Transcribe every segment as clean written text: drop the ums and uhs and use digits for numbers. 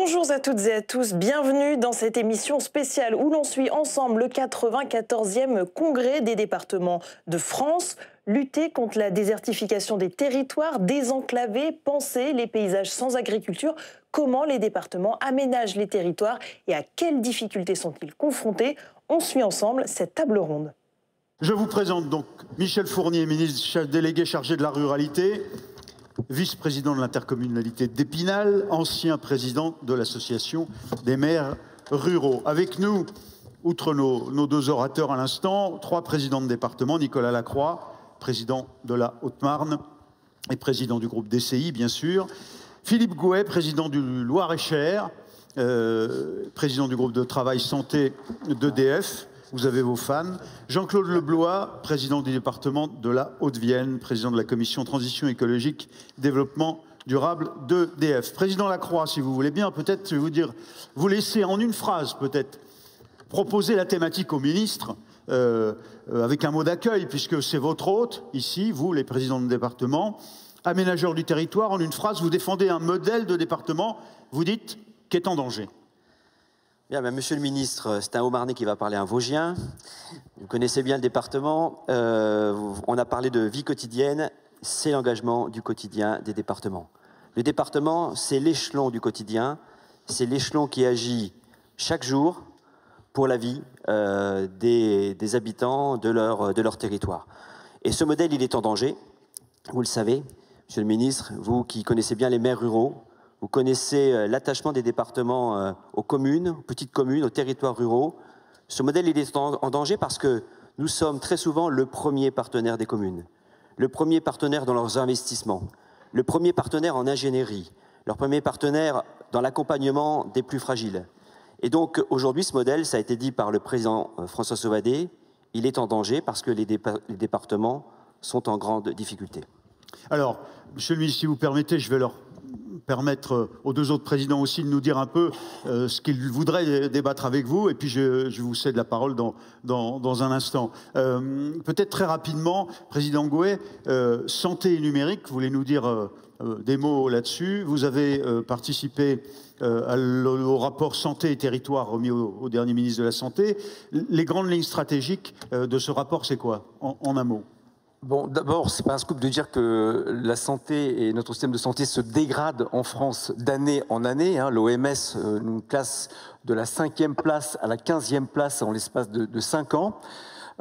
Bonjour à toutes et à tous, bienvenue dans cette émission spéciale où l'on suit ensemble le 94e congrès des départements de France. Lutter contre la désertification des territoires, désenclaver, penser les paysages sans agriculture, comment les départements aménagent les territoires et à quelles difficultés sont-ils confrontés? On suit ensemble cette table ronde. Je vous présente donc Michel Fournier, ministre délégué chargé de la ruralité, vice-président de l'intercommunalité d'Épinal, ancien président de l'association des maires ruraux. Avec nous, outre nos deux orateurs à l'instant, trois présidents de département, Nicolas Lacroix, président de la Haute-Marne et président du groupe DCI, bien sûr, Philippe Gouet, président du Loir-et-Cher, président du groupe de travail santé d'EDF, vous avez vos fans. Jean-Claude Leblois, président du département de la Haute-Vienne, président de la commission transition écologique, développement durable d'EDF. Président Lacroix, si vous voulez bien, peut-être, je vais vous dire, vous laissez en une phrase, peut-être, proposer la thématique au ministre, avec un mot d'accueil, puisque c'est votre hôte, ici, vous, les présidents de département, aménageurs du territoire. En une phrase, vous défendez un modèle de département, vous dites, qui est en danger. Bien, monsieur le ministre, c'est un Haut-Marnais qui va parler un Vosgien. Vous connaissez bien le département. On a parlé de vie quotidienne. C'est l'engagement du quotidien des départements. Le département, c'est l'échelon du quotidien. C'est l'échelon qui agit chaque jour pour la vie des habitants de leur territoire. Et ce modèle, il est en danger. Vous le savez, monsieur le ministre, vous qui connaissez bien les maires ruraux, vous connaissez l'attachement des départements aux communes, aux petites communes, aux territoires ruraux. Ce modèle, il est en danger parce que nous sommes très souvent le premier partenaire des communes, le premier partenaire dans leurs investissements, le premier partenaire en ingénierie, leur premier partenaire dans l'accompagnement des plus fragiles. Et donc aujourd'hui, ce modèle, ça a été dit par le président François Sauvadet, il est en danger parce que les départements sont en grande difficulté. Alors, monsieur le ministre, si vous permettez, je vais leur permettre aux deux autres présidents aussi de nous dire un peu ce qu'ils voudraient débattre avec vous, et puis je vous cède la parole dans un instant. Peut-être très rapidement, président Gouet, santé et numérique, vous voulez nous dire des mots là-dessus. Vous avez participé au rapport santé et territoire remis au dernier ministre de la Santé. Les grandes lignes stratégiques de ce rapport, c'est quoi, en un mot? Bon, d'abord, c'est pas un scoop de dire que la santé et notre système de santé se dégradent en France d'année en année. Hein. L'OMS nous classe de la 5e place à la 15e place en l'espace de 5 ans.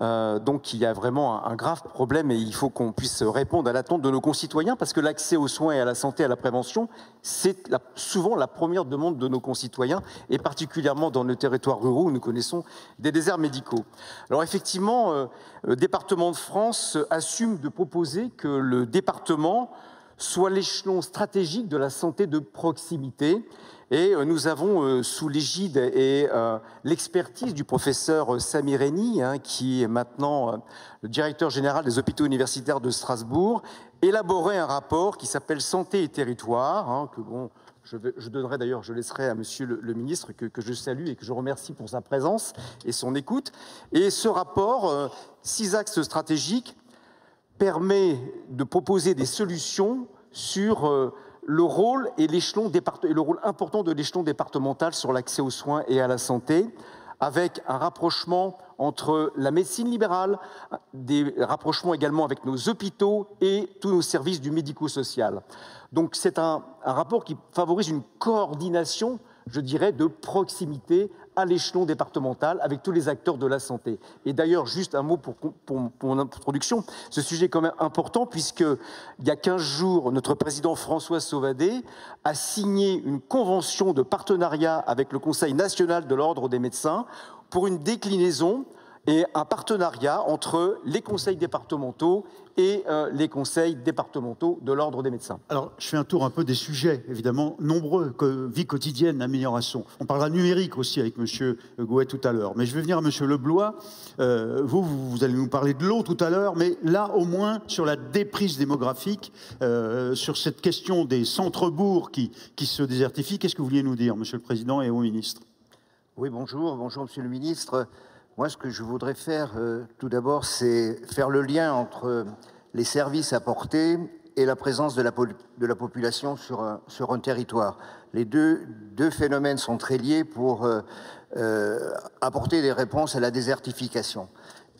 Donc il y a vraiment un grave problème et il faut qu'on puisse répondre à l'attente de nos concitoyens parce que l'accès aux soins et à la santé, à la prévention, c'est souvent la première demande de nos concitoyens et particulièrement dans nos territoires ruraux où nous connaissons des déserts médicaux. Alors effectivement, le département de France assume de proposer que le département soit l'échelon stratégique de la santé de proximité. Et nous avons, sous l'égide et l'expertise du professeur Sami Reni, hein, qui est maintenant le directeur général des hôpitaux universitaires de Strasbourg, élaboré un rapport qui s'appelle Santé et territoire, hein, que bon, je donnerai d'ailleurs, je laisserai à monsieur le ministre, que je salue et que je remercie pour sa présence et son écoute. Et ce rapport, 6 axes stratégiques, permet de proposer des solutions sur le rôle et le rôle important de l'échelon départemental sur l'accès aux soins et à la santé, avec un rapprochement entre la médecine libérale, des rapprochements également avec nos hôpitaux et tous nos services du médico-social. Donc c'est un rapport qui favorise une coordination, je dirais, de proximité à l'échelon départemental avec tous les acteurs de la santé. Et d'ailleurs, juste un mot pour mon introduction, ce sujet est quand même important puisqu'il y a 15 jours, notre président François Sauvadet a signé une convention de partenariat avec le Conseil national de l'Ordre des médecins pour une déclinaison et un partenariat entre les conseils départementaux et les conseils départementaux de l'Ordre des médecins. Alors, je fais un tour un peu des sujets, évidemment, nombreux, vie quotidienne, amélioration. On parlera numérique aussi avec M. Gouet tout à l'heure. Mais je vais venir à M. Leblois. Vous allez nous parler de l'eau tout à l'heure, mais là, au moins, sur la déprise démographique, sur cette question des centres-bourgs qui se désertifient, qu'est-ce que vous vouliez nous dire, M. le Président et au ministre? Oui, bonjour, M. le ministre. Moi, ce que je voudrais faire, tout d'abord, c'est faire le lien entre les services apportés et la présence de la population sur un territoire. Les deux phénomènes sont très liés pour apporter des réponses à la désertification.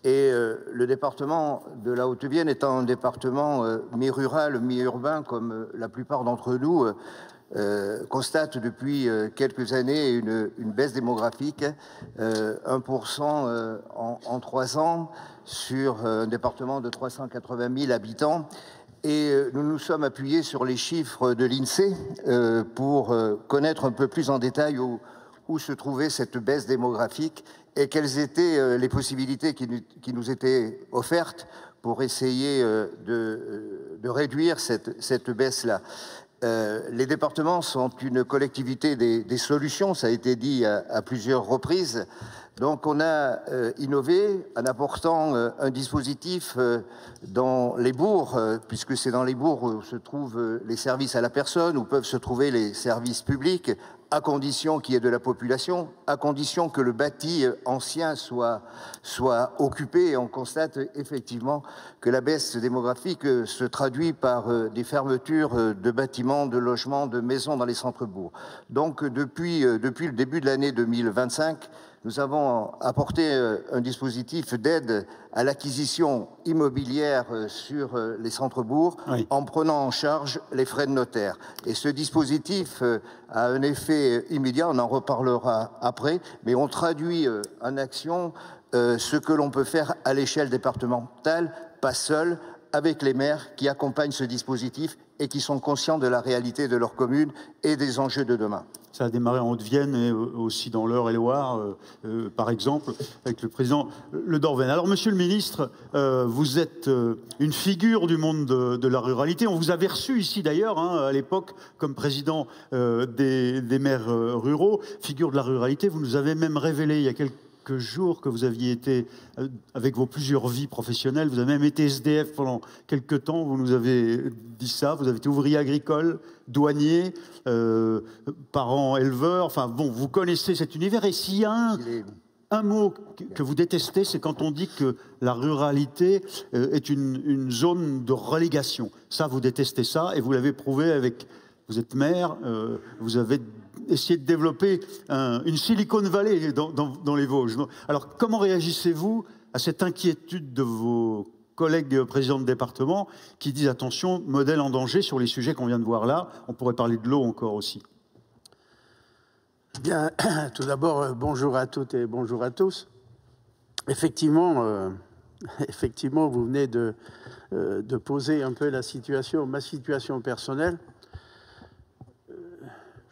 Et le département de la Haute-Vienne étant un département mi-rural, mi-urbain, comme la plupart d'entre nous, constate depuis quelques années une baisse démographique, 1% en 3 ans, sur un département de 380 000 habitants. Et nous nous sommes appuyés sur les chiffres de l'INSEE pour connaître un peu plus en détail où se trouvait cette baisse démographique et quelles étaient les possibilités qui nous étaient offertes pour essayer de réduire cette baisse-là. Les départements sont une collectivité des solutions, ça a été dit à plusieurs reprises. Donc on a innové en apportant un dispositif dans les bourgs, puisque c'est dans les bourgs où se trouvent les services à la personne, où peuvent se trouver les services publics, à condition qu'il y ait de la population, à condition que le bâti ancien soit occupé. Et on constate effectivement que la baisse démographique se traduit par des fermetures de bâtiments, de logements, de maisons dans les centres-bourgs. Donc depuis le début de l'année 2025, nous avons apporté un dispositif d'aide à l'acquisition immobilière sur les centres-bourgs, oui, en prenant en charge les frais de notaire. Et ce dispositif a un effet immédiat, on en reparlera après, mais on traduit en action ce que l'on peut faire à l'échelle départementale, pas seul, avec les maires qui accompagnent ce dispositif et qui sont conscients de la réalité de leur commune et des enjeux de demain. Ça a démarré en Haute-Vienne et aussi dans l'Eure-et-Loire, par exemple, avec le président Le Dorven. Alors, monsieur le ministre, vous êtes une figure du monde de la ruralité. On vous avait reçu ici, d'ailleurs, à l'époque, comme président des maires ruraux, figure de la ruralité. Vous nous avez même révélé il y a quelques jours que vous aviez été, avec vos plusieurs vies professionnelles, vous avez même été SDF pendant quelques temps, vous nous avez dit ça, vous avez été ouvrier agricole, douanier, parent éleveur, enfin bon, vous connaissez cet univers. Et s'il y a un mot que vous détestez, c'est quand on dit que la ruralité est une zone de relégation. Ça, vous détestez ça, et vous l'avez prouvé avec... Vous êtes maire, vous avez essayé de développer une Silicon Valley dans les Vosges. Alors, comment réagissez-vous à cette inquiétude de vos collègues présidents de département qui disent, attention, modèle en danger sur les sujets qu'on vient de voir là? On pourrait parler de l'eau encore aussi. Bien, tout d'abord, bonjour à toutes et bonjour à tous. Effectivement, vous venez de poser un peu ma situation personnelle.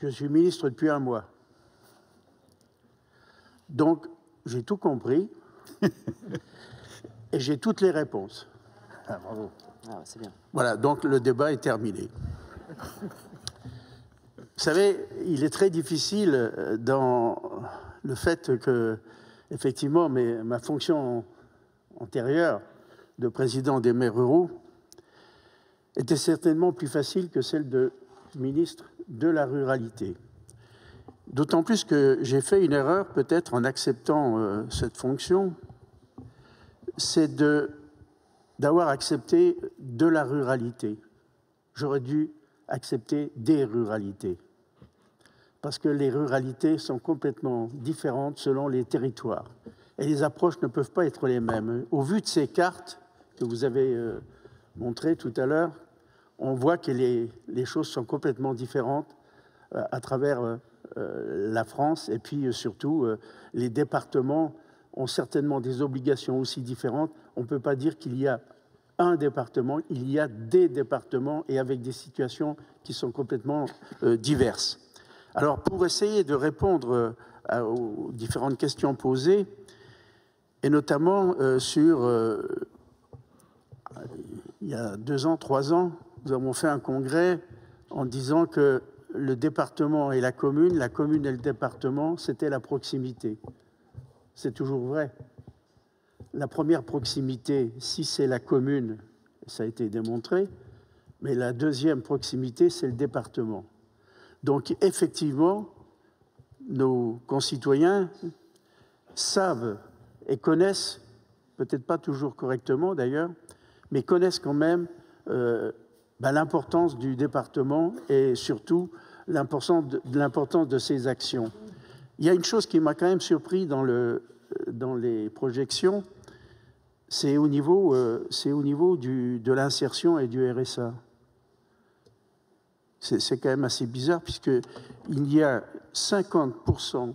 Je suis ministre depuis 1 mois. Donc, j'ai tout compris et j'ai toutes les réponses. Ah, bravo. Ah, c'est bien. Voilà, donc le débat est terminé. Vous savez, il est très difficile dans le fait que, effectivement, ma fonction antérieure de président des maires ruraux était certainement plus facile que celle de ministre de la ruralité. D'autant plus que j'ai fait une erreur peut-être en acceptant cette fonction, c'est d'avoir accepté de la ruralité. J'aurais dû accepter des ruralités, parce que les ruralités sont complètement différentes selon les territoires. Et les approches ne peuvent pas être les mêmes. Au vu de ces cartes que vous avez montrées tout à l'heure, on voit que les choses sont complètement différentes à travers la France. Et puis surtout, les départements ont certainement des obligations aussi différentes. On ne peut pas dire qu'il y a un département, il y a des départements et avec des situations qui sont complètement diverses. Alors, pour essayer de répondre aux différentes questions posées, et notamment il y a 2 ans, 3 ans, nous avons fait un congrès en disant que le département et la commune et le département, c'était la proximité. C'est toujours vrai. La première proximité, si c'est la commune, ça a été démontré, mais la deuxième proximité, c'est le département. Donc, effectivement, nos concitoyens savent et connaissent, peut-être pas toujours correctement d'ailleurs, mais connaissent quand même l'importance du département et surtout l'importance de ses actions. Il y a une chose qui m'a quand même surpris dans les projections, c'est au niveau de l'insertion et du RSA. C'est quand même assez bizarre, puisqu'il y a 50%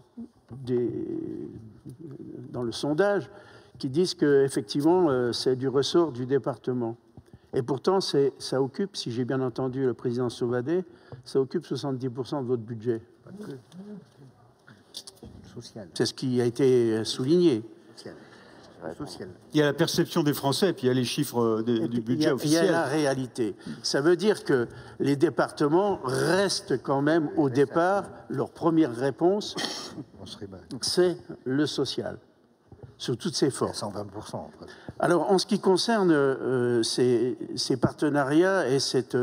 dans le sondage qui disent qu'effectivement, c'est du ressort du département. Et pourtant, ça occupe, si j'ai bien entendu le président Sauvadet, ça occupe 70% de votre budget. C'est ce qui a été souligné. Il y a la perception des Français, et puis il y a les chiffres du budget officiel. Il y a la réalité. Ça veut dire que les départements restent quand même, au départ, leur première réponse, c'est le social, sous toutes ses formes. 120%. Alors, en ce qui concerne ces partenariats et cette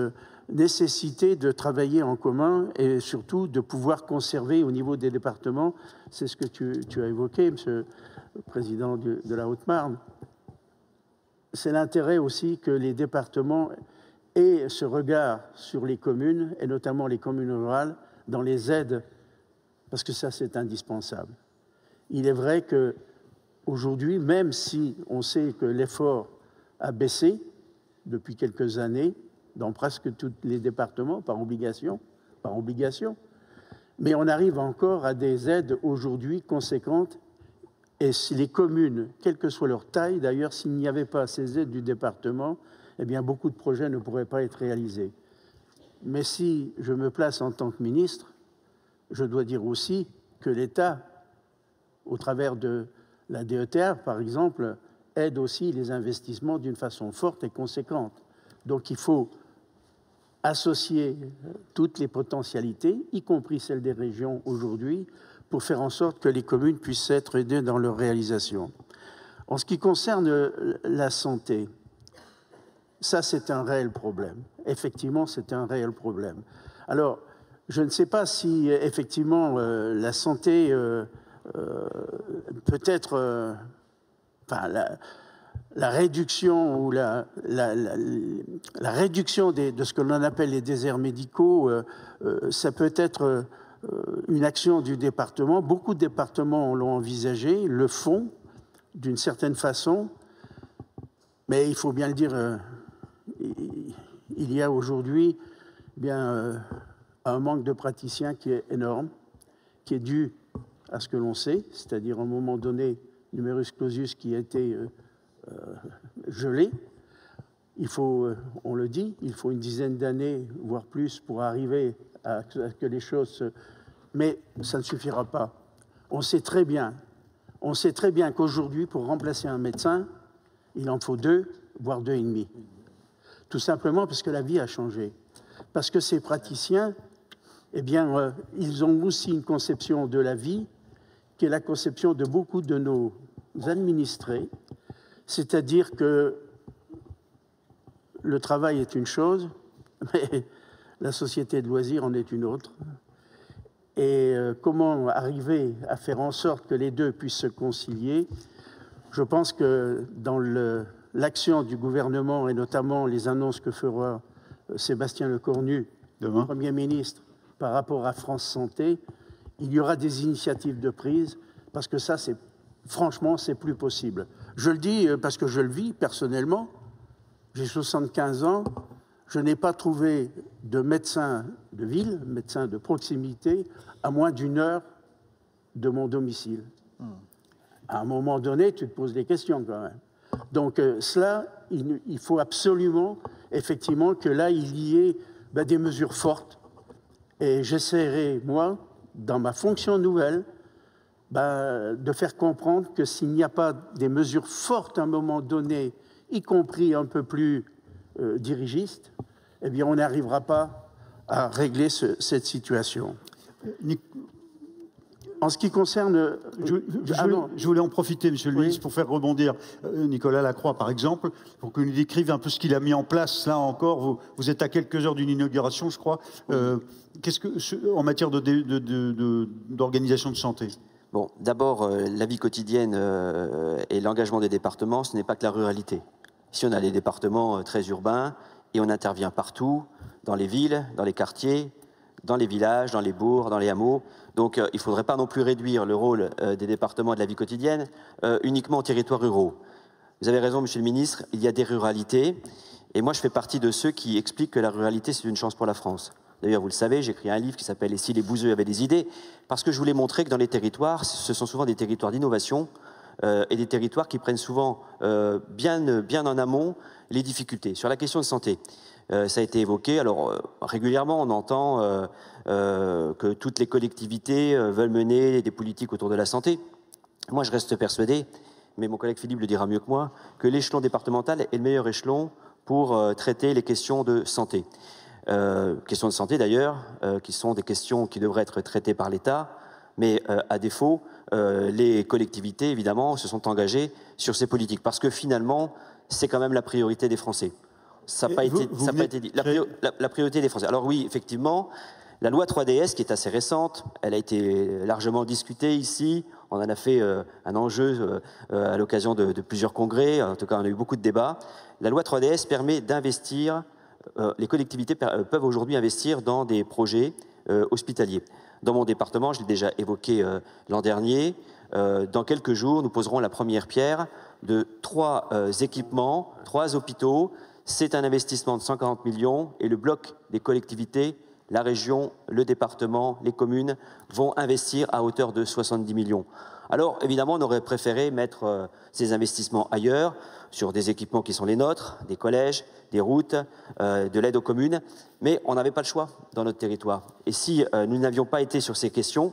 nécessité de travailler en commun et surtout de pouvoir conserver au niveau des départements, c'est ce que tu as évoqué, monsieur le président de la Haute-Marne, c'est l'intérêt aussi que les départements aient ce regard sur les communes, et notamment les communes rurales, dans les aides, parce que ça, c'est indispensable. Il est vrai qu'aujourd'hui, même si on sait que l'effort a baissé depuis quelques années, dans presque tous les départements, par obligation, mais on arrive encore à des aides aujourd'hui conséquentes. Et si les communes, quelle que soit leur taille, d'ailleurs, s'il n'y avait pas ces aides du département, eh bien, beaucoup de projets ne pourraient pas être réalisés. Mais si je me place en tant que ministre, je dois dire aussi que l'État, au travers de la DETR, par exemple, aide aussi les investissements d'une façon forte et conséquente. Donc, il faut associer toutes les potentialités, y compris celles des régions aujourd'hui, pour faire en sorte que les communes puissent être aidées dans leur réalisation. En ce qui concerne la santé, ça c'est un réel problème. Effectivement, c'est un réel problème. Alors, je ne sais pas si effectivement la santé peut-être... la réduction ou la réduction de ce que l'on appelle les déserts médicaux, ça peut être une action du département. Beaucoup de départements l'ont envisagé, le font d'une certaine façon, mais il faut bien le dire, il y a aujourd'hui un manque de praticiens qui est énorme, qui est dû à ce que l'on sait, c'est-à-dire à un moment donné, numerus clausus qui a été gelé. Il faut, on le dit, il faut une dizaine d'années, voire plus, pour arriver à que les choses... Mais ça ne suffira pas. On sait très bien qu'aujourd'hui, pour remplacer un médecin, il en faut 2, voire 2,5. Tout simplement parce que la vie a changé. Parce que ces praticiens, eh bien, ils ont aussi une conception de la vie qui est la conception de beaucoup de nos administrés, c'est-à-dire que le travail est une chose, mais la société de loisirs en est une autre. Et comment arriver à faire en sorte que les deux puissent se concilier? Je pense que dans l'action du gouvernement, et notamment les annonces que fera Sébastien Lecornu, demain, Premier ministre, par rapport à France Santé, il y aura des initiatives de prise, parce que ça, franchement, c'est plus possible. Je le dis parce que je le vis personnellement. J'ai 75 ans, je n'ai pas trouvé de médecin de ville, médecin de proximité, à moins d'1 heure de mon domicile. À un moment donné, tu te poses des questions quand même. Donc cela, il faut absolument, effectivement, que là, il y ait des mesures fortes. Et j'essaierai, moi, dans ma fonction nouvelle, de faire comprendre que s'il n'y a pas des mesures fortes à un moment donné, y compris un peu plus dirigistes, eh bien, on n'arrivera pas à régler cette situation. En ce qui concerne... Je voulais en profiter, monsieur le ministre, pour faire rebondir Nicolas Lacroix, par exemple, pour qu'il nous décrive un peu ce qu'il a mis en place. Là encore, vous êtes à quelques heures d'une inauguration, je crois. Qu'est-ce que, en matière d'organisation de santé? Bon, d'abord, la vie quotidienne et l'engagement des départements, ce n'est pas que la ruralité. Ici, on a des départements très urbains, et on intervient partout, dans les villes, dans les quartiers, dans les villages, dans les bourgs, dans les hameaux. Donc il ne faudrait pas non plus réduire le rôle des départements et de la vie quotidienne uniquement aux territoires ruraux. Vous avez raison, Monsieur le Ministre, il y a des ruralités, et moi je fais partie de ceux qui expliquent que la ruralité c'est une chance pour la France. D'ailleurs, vous le savez, j'ai écrit un livre qui s'appelle « Et si les bouseux avaient des idées ?» parce que je voulais montrer que dans les territoires, ce sont souvent des territoires d'innovation et des territoires qui prennent souvent bien en amont les difficultés. Sur la question de santé, ça a été évoqué. Alors, régulièrement, on entend que toutes les collectivités veulent mener des politiques autour de la santé. Moi, je reste persuadé, mais mon collègue Philippe le dira mieux que moi, que l'échelon départemental est le meilleur échelon pour traiter les questions de santé. Questions de santé d'ailleurs, qui sont des questions qui devraient être traitées par l'État, mais à défaut, les collectivités, évidemment, se sont engagées sur ces politiques, parce que finalement, c'est quand même la priorité des Français. Ça n'a pas été dit. La priorité des Français. Alors oui, effectivement, la loi 3DS, qui est assez récente, elle a été largement discutée ici, on en a fait un enjeu à l'occasion de plusieurs congrès, en tout cas on a eu beaucoup de débats. La loi 3DS permet d'investir, les collectivités peuvent aujourd'hui investir dans des projets hospitaliers. Dans mon département, je l'ai déjà évoqué l'an dernier, dans quelques jours, nous poserons la première pierre de 3 équipements, 3 hôpitaux. C'est un investissement de 140 millions et le bloc des collectivités, la région, le département, les communes vont investir à hauteur de 70 millions. Alors, évidemment, on aurait préféré mettre ces investissements ailleurs, sur des équipements qui sont les nôtres, des collèges, des routes, de l'aide aux communes, mais on n'avait pas le choix dans notre territoire. Et si nous n'avions pas été sur ces questions,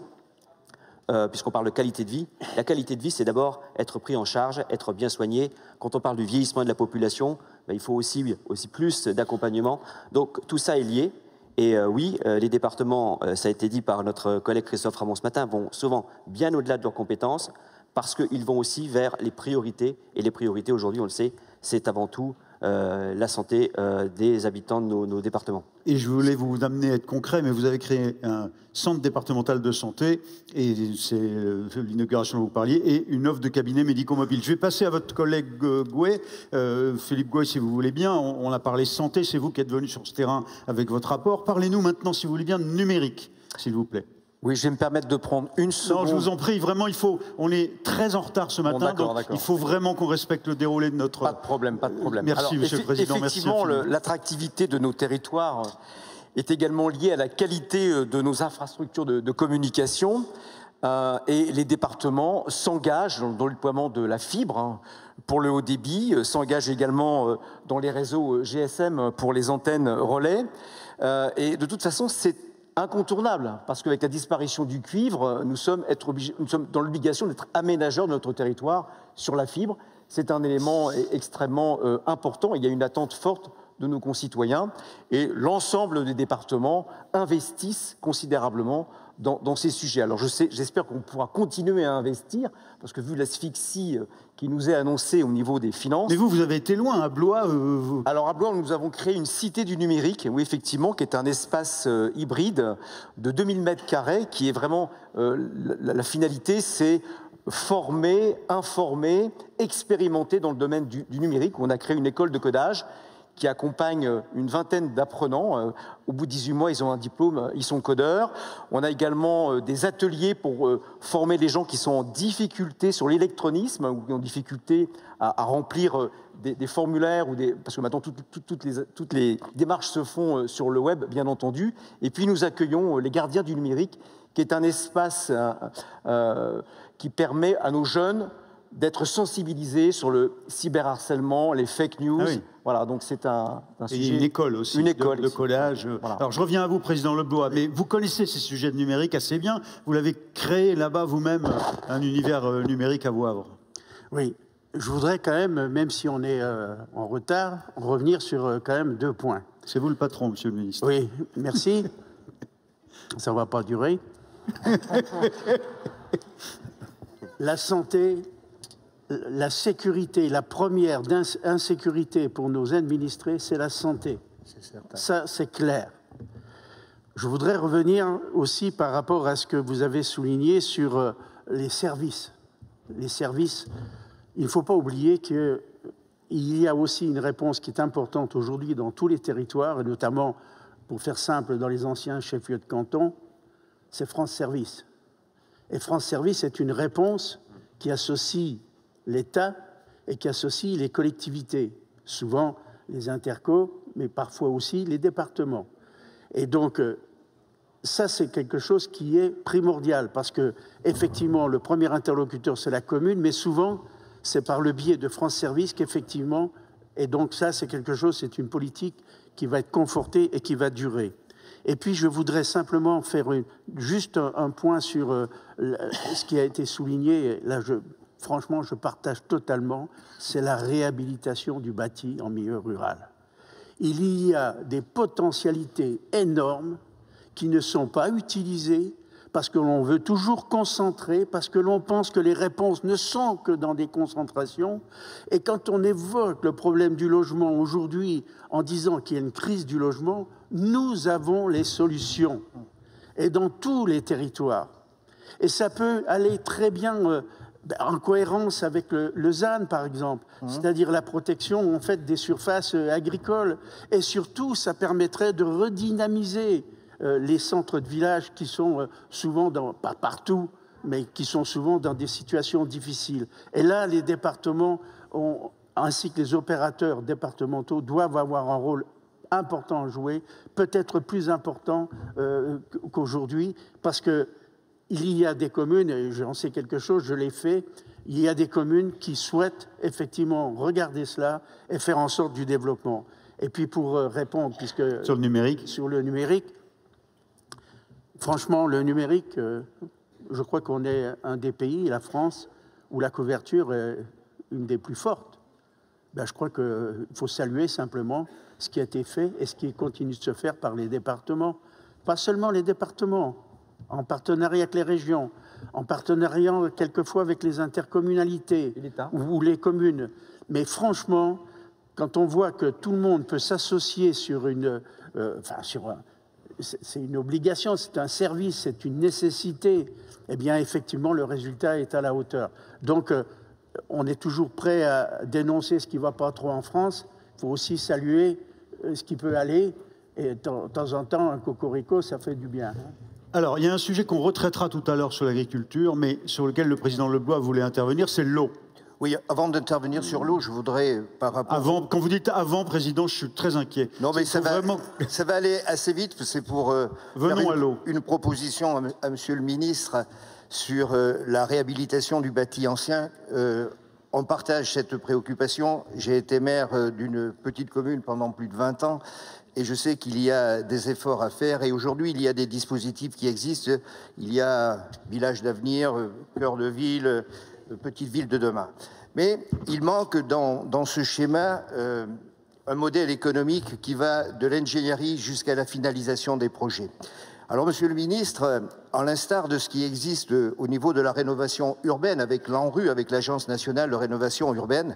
puisqu'on parle de qualité de vie, la qualité de vie, c'est d'abord être pris en charge, être bien soigné. Quand on parle du vieillissement de la population, il faut aussi plus d'accompagnement. Donc tout ça est lié. Et oui, les départements, ça a été dit par notre collègue Christophe Ramon ce matin, vont souvent bien au-delà de leurs compétences parce qu'ils vont aussi vers les priorités. Et les priorités, aujourd'hui, on le sait, c'est avant tout la santé des habitants de nos départements. Et je voulais vous amener à être concret, mais vous avez créé un centre départemental de santé, et c'est l'inauguration dont vous parliez, et une offre de cabinet médico-mobile. Je vais passer à votre collègue Gouet, Philippe Gouet, si vous voulez bien. On a parlé santé, c'est vous qui êtes venu sur ce terrain avec votre rapport. Parlez-nous maintenant, si vous voulez bien, de numérique, s'il vous plaît. Oui, je vais me permettre de prendre une seconde. Non, je vous en prie, vraiment, on est très en retard ce matin, donc il faut vraiment qu'on respecte le déroulé de notre... Pas de problème, pas de problème. Merci, alors, Monsieur le Président. Effectivement, l'attractivité de nos territoires est également liée à la qualité de nos infrastructures de communication. Et les départements s'engagent dans le déploiement de la fibre pour le haut débit, s'engagent également dans les réseaux GSM pour les antennes relais. Et de toute façon, c'est incontournable, parce qu'avec la disparition du cuivre, nous sommes dans l'obligation d'être aménageurs de notre territoire sur la fibre. C'est un élément extrêmement important. Il y a une attente forte de nos concitoyens et l'ensemble des départements investissent considérablement dans ces sujets. Alors j'espère qu'on pourra continuer à investir, parce que vu l'asphyxie qui nous est annoncée au niveau des finances... Mais vous avez été loin, à Blois Alors à Blois, nous avons créé une cité du numérique, oui effectivement, qui est un espace hybride de 2000 m², qui est vraiment... la finalité, c'est former, informer, expérimenter dans le domaine du numérique. On a créé une école de codage qui accompagne une vingtaine d'apprenants. Au bout de 18 mois, ils ont un diplôme, ils sont codeurs. On a également des ateliers pour former les gens qui sont en difficulté sur l'électronisme, ou qui ont difficulté à remplir des formulaires, parce que maintenant toutes les démarches se font sur le web, bien entendu. Et puis nous accueillons les gardiens du numérique, qui est un espace qui permet à nos jeunes d'être sensibilisés sur le cyberharcèlement, les fake news. Ah oui. Voilà, donc c'est un sujet... Et une école aussi, de collage. Voilà. Alors je reviens à vous, Président Leblois, mais vous connaissez ces sujets de numérique assez bien. Vous l'avez créé là-bas vous-même, un univers numérique à Wavre. Oui, je voudrais quand même si on est en retard, revenir sur quand même 2 points. C'est vous le patron, Monsieur le Ministre. Oui, merci. Ça ne va pas durer. La santé... La sécurité, la première insécurité pour nos administrés, c'est la santé. Ça, c'est clair. Je voudrais revenir aussi par rapport à ce que vous avez souligné sur les services. Les services, il ne faut pas oublier que il y a aussi une réponse qui est importante aujourd'hui dans tous les territoires, et notamment, pour faire simple, dans les anciens chefs-lieux de canton, c'est France Service. Et France Service est une réponse qui associe l'État et qui associe les collectivités, souvent les intercos, mais parfois aussi les départements. Et donc, ça, c'est quelque chose qui est primordial, parce que, effectivement, le premier interlocuteur, c'est la commune, mais souvent, c'est par le biais de France Service qu'effectivement, et donc ça, c'est quelque chose, c'est une politique qui va être confortée et qui va durer. Et puis, je voudrais simplement faire juste un point sur ce qui a été souligné. Là, franchement, je partage totalement, c'est la réhabilitation du bâti en milieu rural. Il y a des potentialités énormes qui ne sont pas utilisées parce que l'on veut toujours concentrer, parce que l'on pense que les réponses ne sont que dans des concentrations. Et quand on évoque le problème du logement aujourd'hui en disant qu'il y a une crise du logement, nous avons les solutions, et dans tous les territoires. Et ça peut aller très bien en cohérence avec le ZAN, par exemple, c'est-à-dire la protection en fait, des surfaces agricoles. Et surtout, ça permettrait de redynamiser les centres de village qui sont souvent, pas partout, mais qui sont souvent dans des situations difficiles. Et là, les départements, ainsi que les opérateurs départementaux, doivent avoir un rôle important à jouer, peut-être plus important qu'aujourd'hui, parce qu'il y a des communes, et j'en sais quelque chose, je l'ai fait, il y a des communes qui souhaitent effectivement regarder cela et faire en sorte du développement. Et puis pour répondre, puisque... Sur le numérique, franchement, le numérique, je crois qu'on est un des pays, la France, où la couverture est une des plus fortes. Ben, je crois qu'il faut saluer simplement ce qui a été fait et ce qui continue de se faire par les départements. Pas seulement les départements, en partenariat avec les régions, en partenariat quelquefois avec les intercommunalités ou les communes. Mais franchement, quand on voit que tout le monde peut s'associer sur une... c'est une obligation, c'est un service, c'est une nécessité, eh bien, effectivement, le résultat est à la hauteur. Donc, on est toujours prêt à dénoncer ce qui ne va pas trop en France. Il faut aussi saluer ce qui peut aller. Et de temps en temps, un cocorico, ça fait du bien. Alors, il y a un sujet qu'on retraitera tout à l'heure sur l'agriculture, mais sur lequel le président Leblois voulait intervenir, c'est l'eau. Oui, avant d'intervenir sur l'eau, je voudrais, par rapport... Quand vous dites avant, président, je suis très inquiet. Non, mais ça va aller assez vite. C'est pour Venons à l'eau. Une proposition à monsieur le ministre sur la réhabilitation du bâti ancien. On partage cette préoccupation. J'ai été maire d'une petite commune pendant plus de 20 ans et je sais qu'il y a des efforts à faire. Et aujourd'hui, il y a des dispositifs qui existent. Il y a Village d'avenir, Cœur de ville, Petite ville de demain. Mais il manque dans ce schéma un modèle économique qui va de l'ingénierie jusqu'à la finalisation des projets. Alors, monsieur le ministre, en l'instar de ce qui existe au niveau de la rénovation urbaine avec l'ANRU, avec l'Agence nationale de rénovation urbaine,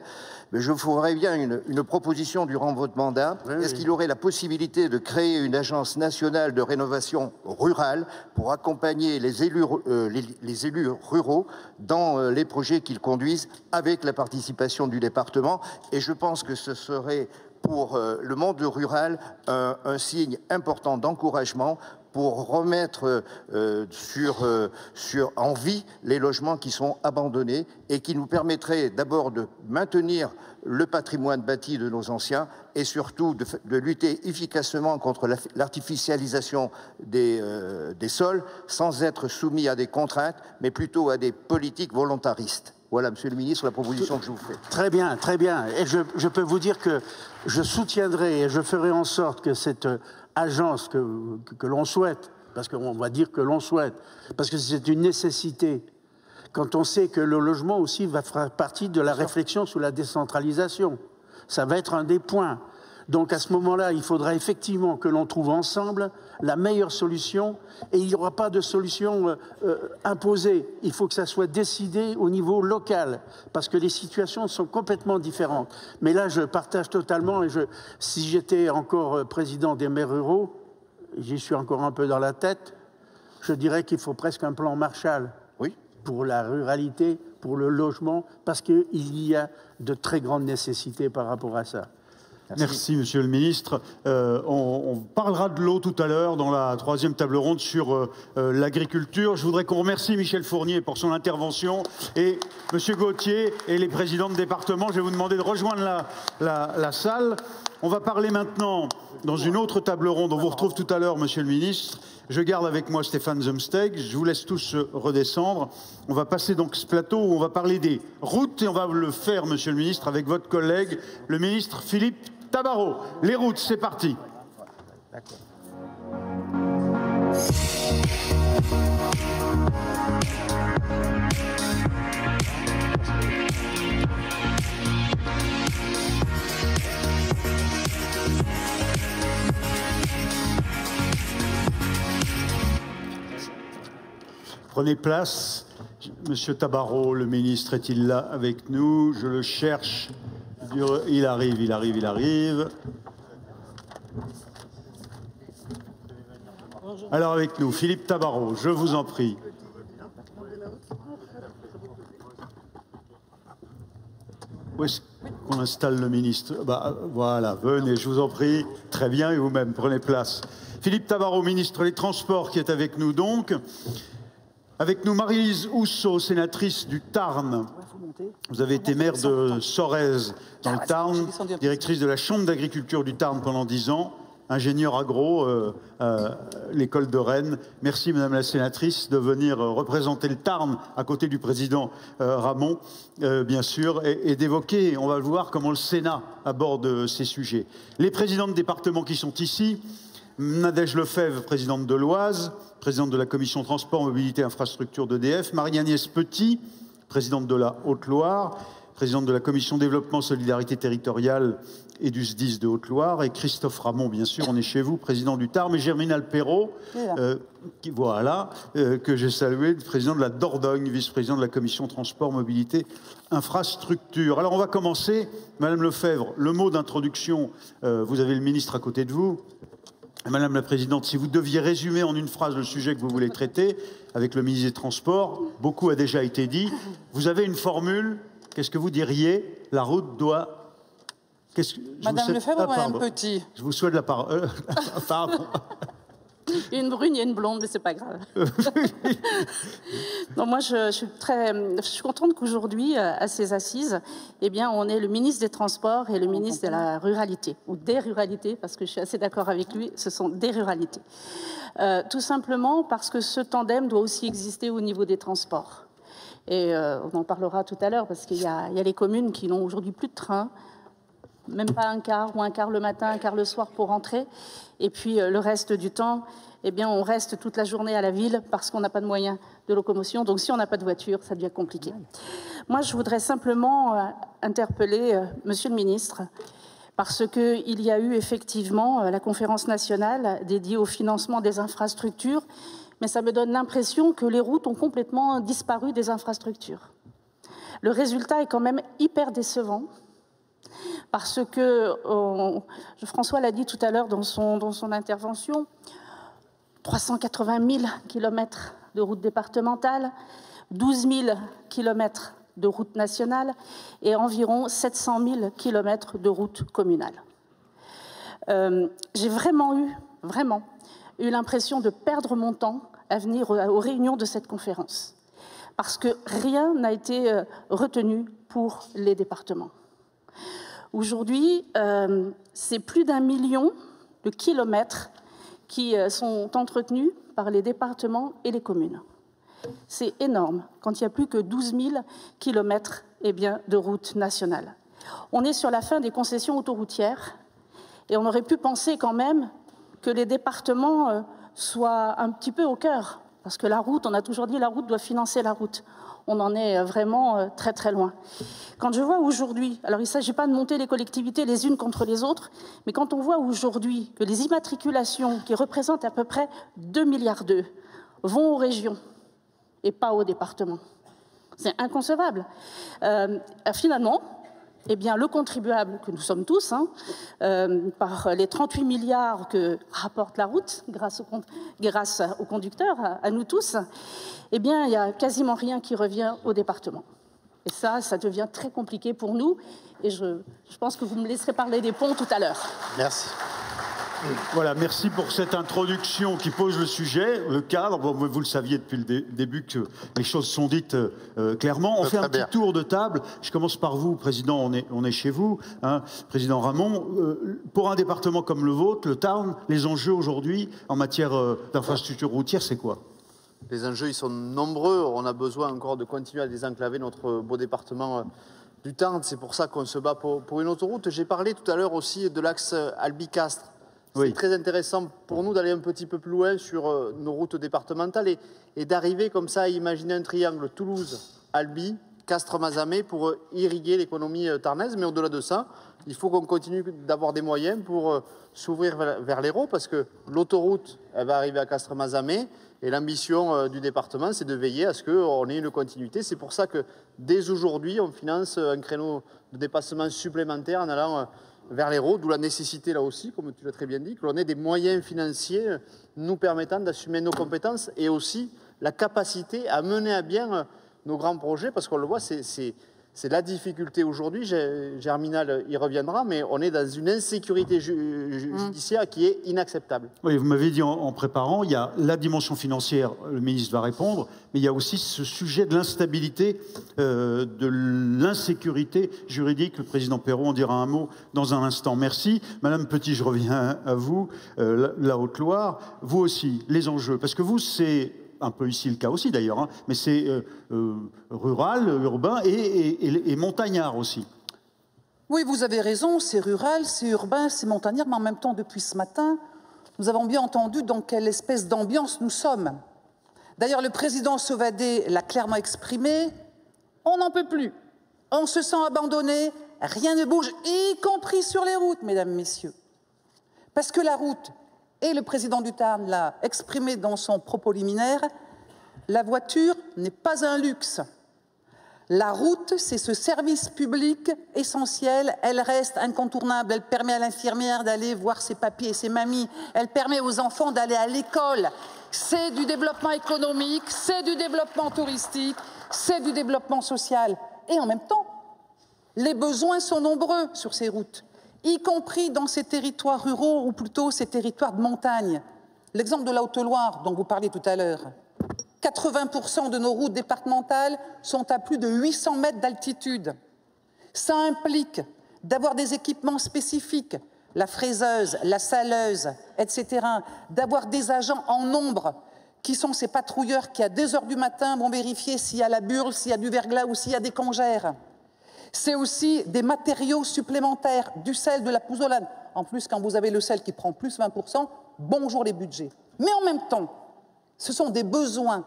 je vous ferai bien une proposition durant votre mandat. Oui, Est-ce qu'il y aurait la possibilité de créer une agence nationale de rénovation rurale pour accompagner les élus ruraux dans les projets qu'ils conduisent avec la participation du département? Et je pense que ce serait pour le monde rural un signe important d'encouragement pour remettre en vie les logements qui sont abandonnés et qui nous permettraient d'abord de maintenir le patrimoine bâti de nos anciens et surtout de lutter efficacement contre l'artificialisation des sols sans être soumis à des contraintes, mais plutôt à des politiques volontaristes. Voilà, monsieur le ministre, la proposition que je vous fais. Très bien, très bien. Et je peux vous dire que je soutiendrai et je ferai en sorte que cette agence que l'on souhaite, parce qu'on va dire que l'on souhaite, parce que c'est une nécessité, quand on sait que le logement aussi va faire partie de la réflexion sur la décentralisation. Ça va être un des points. Donc à ce moment-là, il faudra effectivement que l'on trouve ensemble la meilleure solution et il n'y aura pas de solution imposée. Il faut que ça soit décidé au niveau local parce que les situations sont complètement différentes. Mais là, je partage totalement et si j'étais encore président des maires ruraux, j'y suis encore un peu dans la tête, je dirais qu'il faut presque un plan Marshall pour la ruralité pour le logement, parce qu'il y a de très grandes nécessités par rapport à ça. Merci, Monsieur le Ministre. On parlera de l'eau tout à l'heure dans la troisième table ronde sur l'agriculture. Je voudrais qu'on remercie Michel Fournier pour son intervention et Monsieur Gauthier et les présidents de département. Je vais vous demander de rejoindre la salle. On va parler maintenant dans une autre table ronde. On vous retrouve tout à l'heure, Monsieur le Ministre. Je garde avec moi Stéphane Zumsteg. Je vous laisse tous redescendre. On va passer donc ce plateau où on va parler des routes et on va le faire, Monsieur le Ministre, avec votre collègue, le ministre Philippe Tabarot. Les routes, c'est parti. Prenez place. Monsieur Tabarot, le ministre, est-il là avec nous? Je le cherche. Il arrive, il arrive, il arrive. Alors avec nous, Philippe Tabarot, je vous en prie. Où est-ce qu'on installe le ministre? Voilà, venez, je vous en prie. Très bien, et vous-même, prenez place. Philippe Tabarot, ministre des Transports, qui est avec nous donc. Avec nous, Marie-Lise Housseau, sénatrice du Tarn. Vous avez été maire de Sorèze, dans le Tarn, directrice de la Chambre d'agriculture du Tarn pendant 10 ans, ingénieure agro à l'école de Rennes. Merci, Madame la sénatrice, de venir représenter le Tarn à côté du président Ramon, bien sûr, et d'évoquer, on va le voir, comment le Sénat aborde ces sujets. Les présidents de département qui sont ici, Nadège Lefebvre, présidente de l'Oise, présidente de la commission transport, mobilité, infrastructure d'EDF, Marie-Agnès Petit, présidente de la Haute-Loire, présidente de la commission développement, solidarité territoriale et du SDIS de Haute-Loire, et Christophe Ramon, bien sûr, on est chez vous, président du Tarn, et Germinal Perrault, que j'ai salué, président de la Dordogne, vice-président de la commission transport, mobilité, infrastructure. Alors on va commencer, Madame Lefebvre, le mot d'introduction, vous avez le ministre à côté de vous. Madame la Présidente, si vous deviez résumer en une phrase le sujet que vous voulez traiter avec le ministre des Transports, beaucoup a déjà été dit. Vous avez une formule, qu'est-ce que vous diriez? La route doit... Madame Lefebvre ou Madame Petit? Je vous souhaite la parole. Pardon. Une brune et une blonde, mais c'est pas grave. Non, moi, je suis contente qu'aujourd'hui, à ces assises, eh bien, on ait le ministre des Transports et le ministre de la Ruralité, ou des Ruralités, parce que je suis assez d'accord avec lui, ce sont des ruralités. Tout simplement parce que ce tandem doit aussi exister au niveau des transports. Et on en parlera tout à l'heure, parce qu'il y a les communes qui n'ont aujourd'hui plus de train, même pas un quart, ou un quart le matin, un quart le soir pour rentrer. Et puis le reste du temps, eh bien, on reste toute la journée à la ville parce qu'on n'a pas de moyens de locomotion. Donc si on n'a pas de voiture, ça devient compliqué. Moi, je voudrais simplement interpeller Monsieur le ministre, parce qu'il y a eu effectivement la conférence nationale dédiée au financement des infrastructures, mais ça me donne l'impression que les routes ont complètement disparu des infrastructures. Le résultat est quand même hyper décevant. Parce que, François l'a dit tout à l'heure dans son intervention, 380 000 kilomètres de routes départementales, 12 000 kilomètres de routes nationales et environ 700 000 kilomètres de routes communales. J'ai vraiment eu l'impression de perdre mon temps à venir aux réunions de cette conférence, parce que rien n'a été retenu pour les départements. Aujourd'hui, c'est plus d'1 million de kilomètres qui sont entretenus par les départements et les communes. C'est énorme quand il n'y a plus que 12 000 kilomètres de routes nationales. On est sur la fin des concessions autoroutières et on aurait pu penser quand même que les départements soient un petit peu au cœur. Parce que la route, on a toujours dit la route doit financer la route. On en est vraiment très très loin. Quand je vois aujourd'hui, alors il ne s'agit pas de monter les collectivités les unes contre les autres, mais quand on voit aujourd'hui que les immatriculations, qui représentent à peu près 2,2 milliards, vont aux régions et pas aux départements, c'est inconcevable. Finalement, eh bien, le contribuable que nous sommes tous, par les 38 milliards que rapporte la route, grâce aux conducteurs, à nous tous, eh bien, il n'y a quasiment rien qui revient au département. Et ça devient très compliqué pour nous. Et je pense que vous me laisserez parler des ponts tout à l'heure. Merci. Voilà, merci pour cette introduction qui pose le sujet, le cadre. Bon, vous le saviez depuis le début que les choses sont dites clairement. On fait un petit tour de table. Je commence par vous, Président, on est chez vous. Hein, Président Ramon, pour un département comme le vôtre, le Tarn, les enjeux aujourd'hui en matière d'infrastructures routières, c'est quoi? Les enjeux, ils sont nombreux. On a besoin encore de continuer à désenclaver notre beau département du Tarn. C'est pour ça qu'on se bat pour une autoroute. J'ai parlé tout à l'heure aussi de l'axe Albi-Castres. C'est très intéressant pour nous d'aller un petit peu plus loin sur nos routes départementales et d'arriver comme ça à imaginer un triangle Toulouse-Albi, Castres-Mazamet pour irriguer l'économie tarnaise. Mais au-delà de ça, il faut qu'on continue d'avoir des moyens pour s'ouvrir vers l'Hérault parce que l'autoroute, elle va arriver à Castres-Mazamet et l'ambition du département, c'est de veiller à ce qu'on ait une continuité. C'est pour ça que dès aujourd'hui, on finance un créneau de dépassement supplémentaire en allant vers l'Hérault, d'où la nécessité là aussi, comme tu l'as très bien dit, que l'on ait des moyens financiers nous permettant d'assumer nos compétences et aussi la capacité à mener à bien nos grands projets, parce qu'on le voit, c'est la difficulté aujourd'hui, Germinal y reviendra, mais on est dans une insécurité judiciaire qui est inacceptable. Oui, vous m'avez dit en préparant, il y a la dimension financière, le ministre va répondre, mais il y a aussi ce sujet de l'instabilité, de l'insécurité juridique. Le président Perron en dira un mot dans un instant. Merci. Madame Petit, je reviens à vous, la Haute-Loire. Vous aussi, les enjeux, parce que vous, c'est un peu ici le cas aussi d'ailleurs, hein, mais c'est rural, urbain et montagnard aussi. Oui, vous avez raison, c'est rural, c'est urbain, c'est montagnard, mais en même temps, depuis ce matin, nous avons bien entendu dans quelle espèce d'ambiance nous sommes. D'ailleurs, le président Sauvadet l'a clairement exprimé, on n'en peut plus, on se sent abandonné, rien ne bouge, y compris sur les routes, mesdames, messieurs. Parce que la route, et le président du Tarn l'a exprimé dans son propos liminaire, la voiture n'est pas un luxe. La route, c'est ce service public essentiel, elle reste incontournable, elle permet à l'infirmière d'aller voir ses papiers et ses mamies, elle permet aux enfants d'aller à l'école. C'est du développement économique, c'est du développement touristique, c'est du développement social. Et en même temps, les besoins sont nombreux sur ces routes, y compris dans ces territoires ruraux, ou plutôt ces territoires de montagne. L'exemple de la Haute-Loire, dont vous parliez tout à l'heure. 80% de nos routes départementales sont à plus de 800 mètres d'altitude. Ça implique d'avoir des équipements spécifiques, la fraiseuse, la saleuse, etc., d'avoir des agents en nombre, qui sont ces patrouilleurs qui, à 2 heures du matin, vont vérifier s'il y a la burle, s'il y a du verglas ou s'il y a des congères. C'est aussi des matériaux supplémentaires, du sel, de la pouzzolane. En plus, quand vous avez le sel qui prend plus 20%, bonjour les budgets. Mais en même temps, ce sont des besoins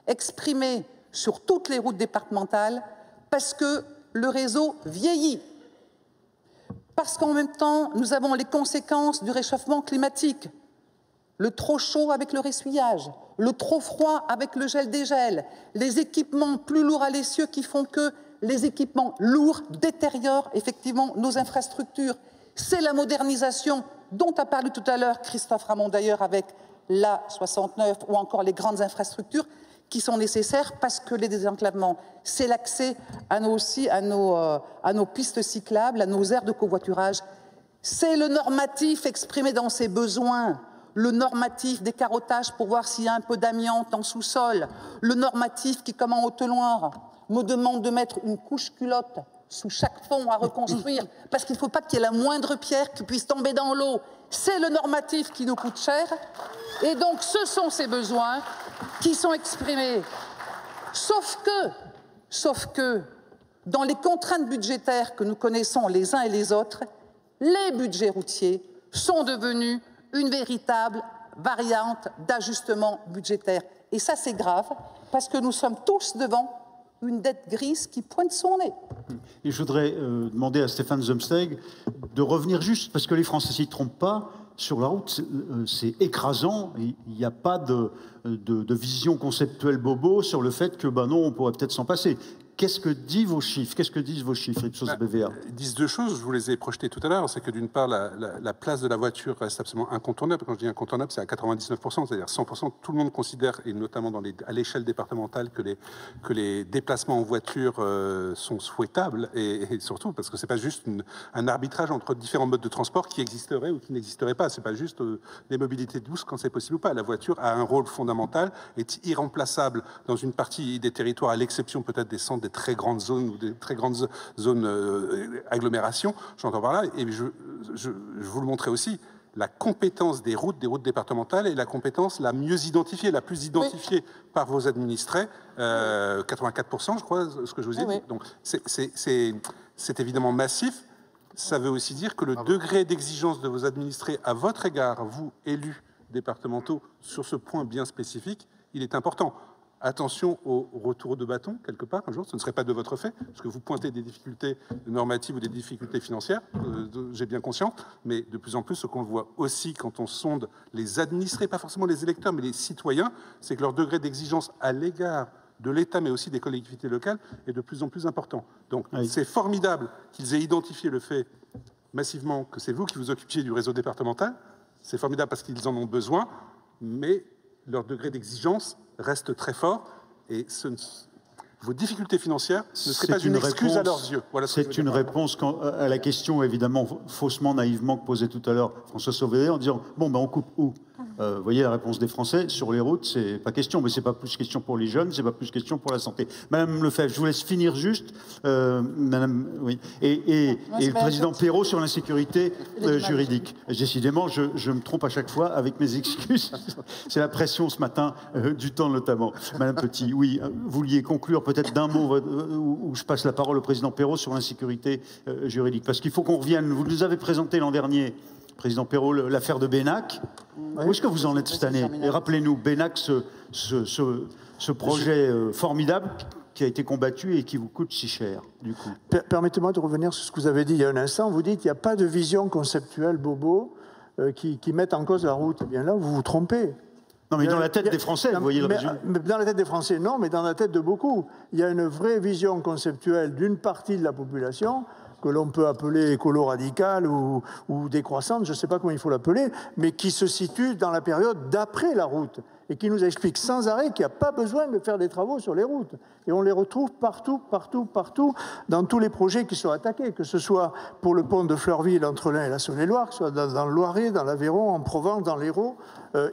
exprimés sur toutes les routes départementales parce que le réseau vieillit. Parce qu'en même temps, nous avons les conséquences du réchauffement climatique. Le trop chaud avec le ressuyage, le trop froid avec le gel-dégel, les équipements plus lourds à l'essieu qui font que les équipements lourds détériorent effectivement nos infrastructures. C'est la modernisation dont a parlé tout à l'heure Christophe Ramon d'ailleurs avec l'A69 ou encore les grandes infrastructures qui sont nécessaires parce que les désenclavements, c'est l'accès à nos pistes cyclables, à nos aires de covoiturage. C'est le normatif exprimé dans ses besoins, le normatif des carottages pour voir s'il y a un peu d'amiante en sous-sol, le normatif qui, comme en Haute-Loire, me demande de mettre une couche culotte sous chaque pont à reconstruire parce qu'il ne faut pas qu'il y ait la moindre pierre qui puisse tomber dans l'eau. C'est le normatif qui nous coûte cher. Et donc, ce sont ces besoins qui sont exprimés. Sauf que, dans les contraintes budgétaires que nous connaissons les uns et les autres, les budgets routiers sont devenus une véritable variante d'ajustement budgétaire. Et ça, c'est grave, parce que nous sommes tous devant une dette grise qui pointe son nez. Et je voudrais demander à Stéphane Zumsteg de revenir juste, parce que les Français ne s'y trompent pas, sur la route, c'est écrasant, il n'y a pas de vision conceptuelle bobo sur le fait que, ben non, on pourrait peut-être s'en passer. Qu'est-ce que disent vos chiffres? Qu'est-ce que disent vos chiffres, Ipsos BVA? Ils disent deux choses, je vous les ai projetées tout à l'heure. C'est que d'une part, la place de la voiture reste absolument incontournable. Quand je dis incontournable, c'est à 99%, c'est-à-dire 100%. Tout le monde considère, et notamment à l'échelle départementale, que les déplacements en voiture sont souhaitables. Et surtout, parce que ce n'est pas juste un arbitrage entre différents modes de transport qui existeraient ou qui n'existeraient pas. Ce n'est pas juste des mobilités douces quand c'est possible ou pas. La voiture a un rôle fondamental, est irremplaçable dans une partie des territoires, à l'exception peut-être des centres, des très grandes zones ou des très grandes zones agglomérations, j'entends par là, et je vous le montrais aussi, la compétence des routes départementales est la compétence la mieux identifiée, la plus identifiée par vos administrés, 84% je crois, ce que je vous ai dit. Donc c'est évidemment massif. Ça veut aussi dire que le degré d'exigence de vos administrés à votre égard, vous, élus départementaux, sur ce point bien spécifique, il est important. Attention au retour de bâton, quelque part, un jour, ce ne serait pas de votre fait, parce que vous pointez des difficultés normatives ou des difficultés financières, j'ai bien conscience, mais de plus en plus, ce qu'on voit aussi quand on sonde les administrés, pas forcément les électeurs, mais les citoyens, c'est que leur degré d'exigence à l'égard de l'État, mais aussi des collectivités locales, est de plus en plus important. Donc, c'est formidable qu'ils aient identifié le fait massivement que c'est vous qui vous occupiez du réseau départemental, c'est formidable parce qu'ils en ont besoin, mais leur degré d'exigence reste très fort et vos difficultés financières ne seraient pas une excuse à leurs yeux. Voilà, c'est une réponse à la question, évidemment, faussement, naïvement, que posait tout à l'heure François Sauvadet en disant « Bon, ben, on coupe où ?» Vous voyez la réponse des Français, sur les routes, c'est pas question, mais c'est pas plus question pour les jeunes, c'est pas plus question pour la santé. Madame Lefebvre, je vous laisse finir juste, Madame, oui, et le président Perrault sur l'insécurité juridique. Décidément, je me trompe à chaque fois avec mes excuses. C'est la pression ce matin, du temps notamment. Madame Petit, oui, vous vouliez conclure peut-être d'un mot où je passe la parole au président Perrault sur l'insécurité juridique, parce qu'il faut qu'on revienne. Vous nous avez présenté l'an dernier, Président Perrault, l'affaire de Benac. Où est-ce que vous en êtes cette année? Et rappelez-nous, Benac, ce projet formidable qui a été combattu et qui vous coûte si cher, du coup. Permettez-moi de revenir sur ce que vous avez dit il y a un instant. Vous dites qu'il n'y a pas de vision conceptuelle bobo qui mette en cause la route. Eh bien là, vous vous trompez. Non, mais dans la tête des Français, vous voyez le résumé. Dans la tête des Français, non, mais dans la tête de beaucoup. Il y a une vraie vision conceptuelle d'une partie de la population que l'on peut appeler écolo-radicale ou décroissante, je ne sais pas comment il faut l'appeler, mais qui se situe dans la période d'après la route et qui nous explique sans arrêt qu'il n'y a pas besoin de faire des travaux sur les routes. Et on les retrouve partout, dans tous les projets qui sont attaqués, que ce soit pour le pont de Fleurville entre l'Ain et la Saône-et-Loire, que ce soit dans le Loiret, dans l'Aveyron, en Provence, dans l'Hérault,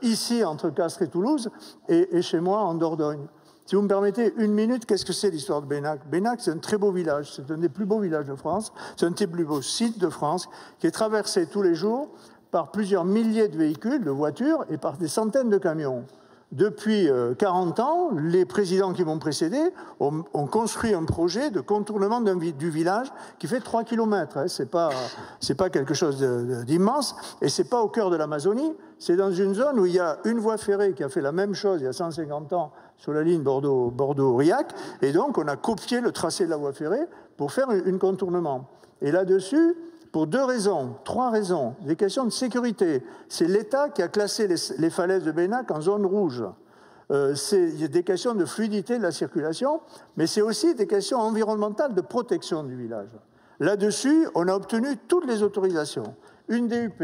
ici entre Castres et Toulouse, et chez moi en Dordogne. Si vous me permettez une minute, qu'est-ce que c'est l'histoire de Benac? Benac, c'est un très beau village, c'est un des plus beaux villages de France, c'est un des plus beaux sites de France, qui est traversé tous les jours par plusieurs milliers de véhicules, de voitures, et par des centaines de camions. Depuis 40 ans, les présidents qui m'ont précédé ont construit un projet de contournement du village qui fait 3 km. Hein. C'est pas quelque chose d'immense, et c'est pas au cœur de l'Amazonie, c'est dans une zone où il y a une voie ferrée qui a fait la même chose il y a 150 ans sur la ligne Bordeaux-Aurillac, et donc on a copié le tracé de la voie ferrée pour faire un contournement. Et là-dessus, pour trois raisons. Des questions de sécurité. C'est l'État qui a classé les falaises de Benac en zone rouge. C'est des questions de fluidité de la circulation, mais c'est aussi des questions environnementales de protection du village. Là-dessus, on a obtenu toutes les autorisations. Une DUP,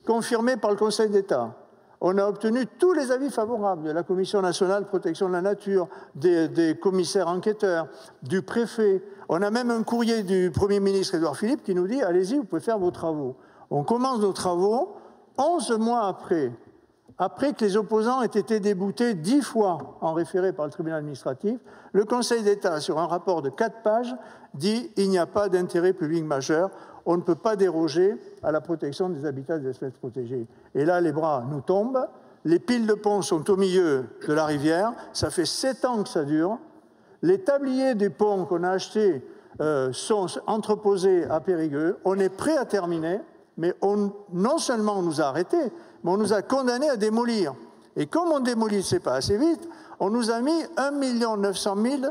confirmée par le Conseil d'État. On a obtenu tous les avis favorables de la Commission nationale de protection de la nature, des commissaires enquêteurs, du préfet. On a même un courrier du Premier ministre Édouard Philippe qui nous dit « Allez-y, vous pouvez faire vos travaux ». On commence nos travaux 11 mois après que les opposants aient été déboutés 10 fois en référé par le tribunal administratif. Le Conseil d'État, sur un rapport de 4 pages, dit « Il n'y a pas d'intérêt public majeur ». On ne peut pas déroger à la protection des habitats des espèces protégées. Et là, les bras nous tombent, les piles de ponts sont au milieu de la rivière, ça fait 7 ans que ça dure, les tabliers des ponts qu'on a achetés sont entreposés à Périgueux, on est prêt à terminer, mais non seulement on nous a arrêtés, mais on nous a condamnés à démolir. Et comme on démolissait pas assez vite, on nous a mis 1 900 000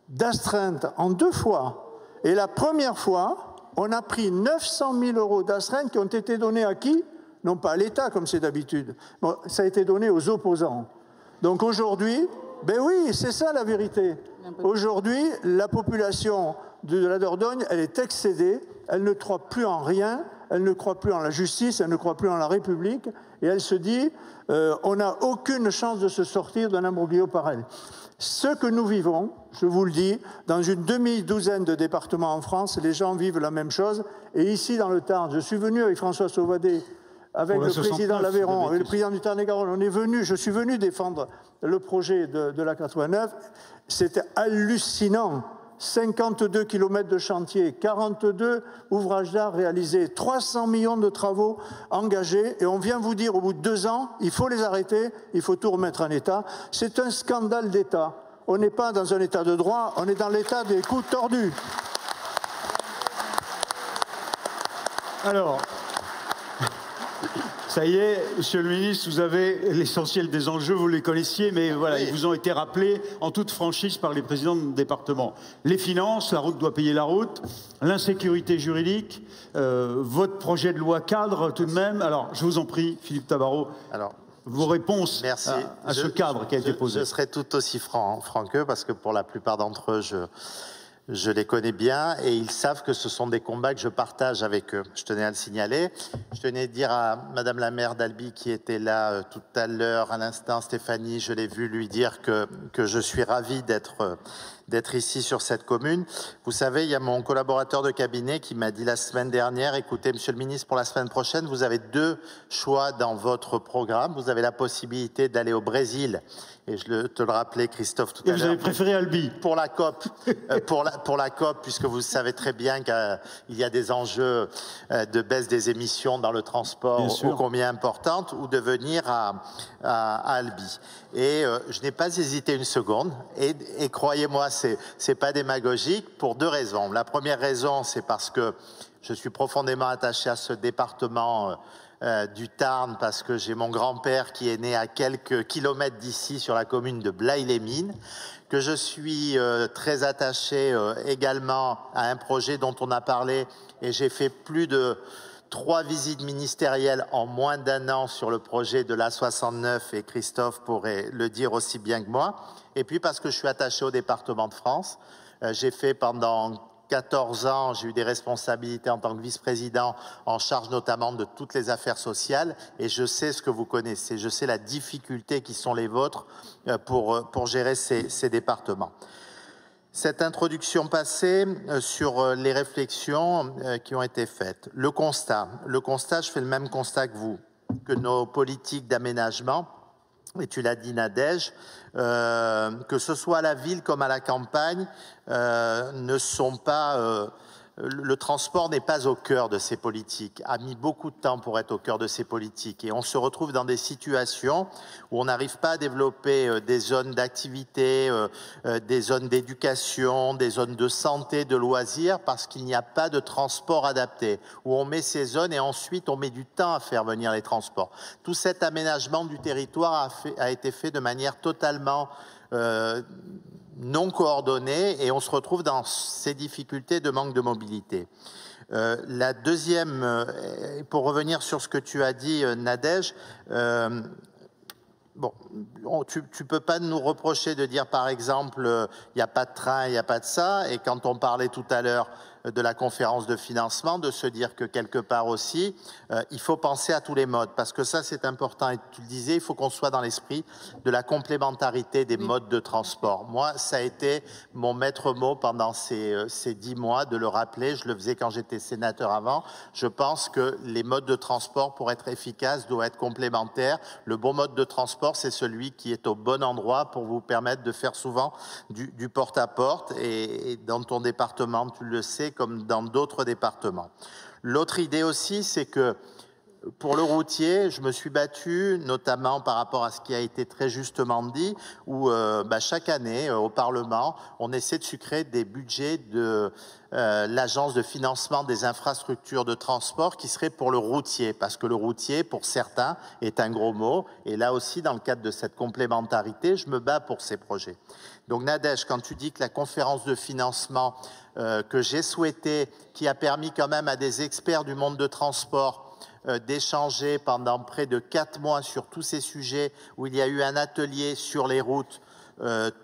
d'astreintes en 2 fois. Et la première fois, on a pris 900 000 € d'astreinte qui ont été donnés à qui? Non pas à l'État, comme c'est d'habitude. Bon, ça a été donné aux opposants. Donc aujourd'hui, Ben oui, c'est ça la vérité. Aujourd'hui, la population de la Dordogne, elle est excédée, elle ne croit plus en rien, elle ne croit plus en la justice, elle ne croit plus en la République, et elle se dit, on n'a aucune chance de se sortir d'un imbroglio pareil. Ce que nous vivons, je vous le dis, dans une demi-douzaine de départements en France, les gens vivent la même chose. Et ici, dans le Tarn, je suis venu avec François Sauvadet, avec le président l'Aveyron, avec le président du Tarn-et-Garonne. Je suis venu défendre le projet de la 89. C'était hallucinant. 52 km de chantier, 42 ouvrages d'art réalisés, 300 millions de travaux engagés, et on vient vous dire au bout de 2 ans, il faut les arrêter, il faut tout remettre en état. C'est un scandale d'État. On n'est pas dans un état de droit, on est dans l'état des coups tordus. Alors, ça y est, Monsieur le Ministre, vous avez l'essentiel des enjeux, vous les connaissiez, mais voilà, oui. Ils vous ont été rappelés en toute franchise par les présidents de département. Les finances, la route doit payer la route, l'insécurité juridique, votre projet de loi cadre tout de même. Alors, je vous en prie, Philippe Tabarot, vos réponses à ce cadre qui a été posé. Je serai tout aussi franc qu'eux, parce que pour la plupart d'entre eux, je les connais bien et ils savent que ce sont des combats que je partage avec eux. Je tenais à le signaler. Je tenais à dire à Madame la maire d'Albi qui était là tout à l'heure, à l'instant, Stéphanie, je l'ai vu lui dire que je suis ravi d'être ici sur cette commune. Vous savez, il y a mon collaborateur de cabinet qui m'a dit la semaine dernière, écoutez, Monsieur le Ministre, pour la semaine prochaine, vous avez 2 choix dans votre programme. Vous avez la possibilité d'aller au Brésil, et je te le rappelais, Christophe, tout à l'heure. Vous avez préféré Albi. Pour la COP, pour la COP, puisque vous savez très bien qu'il y a des enjeux de baisse des émissions dans le transport ô combien importantes, ou de venir à Albi. Et je n'ai pas hésité une seconde, et croyez-moi, c'est pas démagogique, pour 2 raisons. La première raison, c'est parce que je suis profondément attaché à ce département du Tarn, parce que j'ai mon grand-père qui est né à quelques kilomètres d'ici, sur la commune de Blaye-les-Mines, que je suis très attaché également à un projet dont on a parlé, et j'ai fait plus de 3 visites ministérielles en moins d'1 an sur le projet de l'A69, et Christophe pourrait le dire aussi bien que moi. Et puis parce que je suis attaché au département de France, j'ai fait pendant 14 ans, j'ai eu des responsabilités en tant que vice-président, en charge notamment de toutes les affaires sociales, et je sais ce que vous connaissez, je sais la difficulté qui sont les vôtres pour gérer ces départements. Cette introduction passée sur les réflexions qui ont été faites. Le constat, je fais le même constat que vous, que nos politiques d'aménagement, et tu l'as dit Nadège, que ce soit à la ville comme à la campagne, ne sont pas... le transport n'est pas au cœur de ces politiques, a mis beaucoup de temps pour être au cœur de ces politiques. Et on se retrouve dans des situations où on n'arrive pas à développer des zones d'activité, des zones d'éducation, des zones de santé, de loisirs, parce qu'il n'y a pas de transport adapté, où on met ces zones et ensuite on met du temps à faire venir les transports. Tout cet aménagement du territoire a été fait de manière totalement... non coordonnées, et on se retrouve dans ces difficultés de manque de mobilité. La deuxième, pour revenir sur ce que tu as dit, Nadège, bon, tu ne peux pas nous reprocher de dire, par exemple, il n'y a pas de train, il n'y a pas de ça, et quand on parlait tout à l'heure de la conférence de financement, de se dire que quelque part aussi, il faut penser à tous les modes, parce que ça c'est important, et tu le disais, il faut qu'on soit dans l'esprit de la complémentarité des modes de transport. Moi, ça a été mon maître mot pendant ces 10 mois, de le rappeler, je le faisais quand j'étais sénateur avant. Je pense que les modes de transport, pour être efficaces, doivent être complémentaires. Le bon mode de transport, c'est celui qui est au bon endroit pour vous permettre de faire souvent du porte-à-porte, et dans ton département, tu le sais, comme dans d'autres départements. L'autre idée aussi, c'est que pour le routier, je me suis battu, notamment par rapport à ce qui a été très justement dit, où chaque année, au Parlement, on essaie de sucrer des budgets de l'Agence de financement des infrastructures de transport qui serait pour le routier, parce que le routier, pour certains, est un gros mot. Et là aussi, dans le cadre de cette complémentarité, je me bats pour ces projets. Donc Nadège, quand tu dis que la conférence de financement que j'ai souhaitée, qui a permis quand même à des experts du monde de transport d'échanger pendant près de 4 mois sur tous ces sujets, où il y a eu un atelier sur les routes,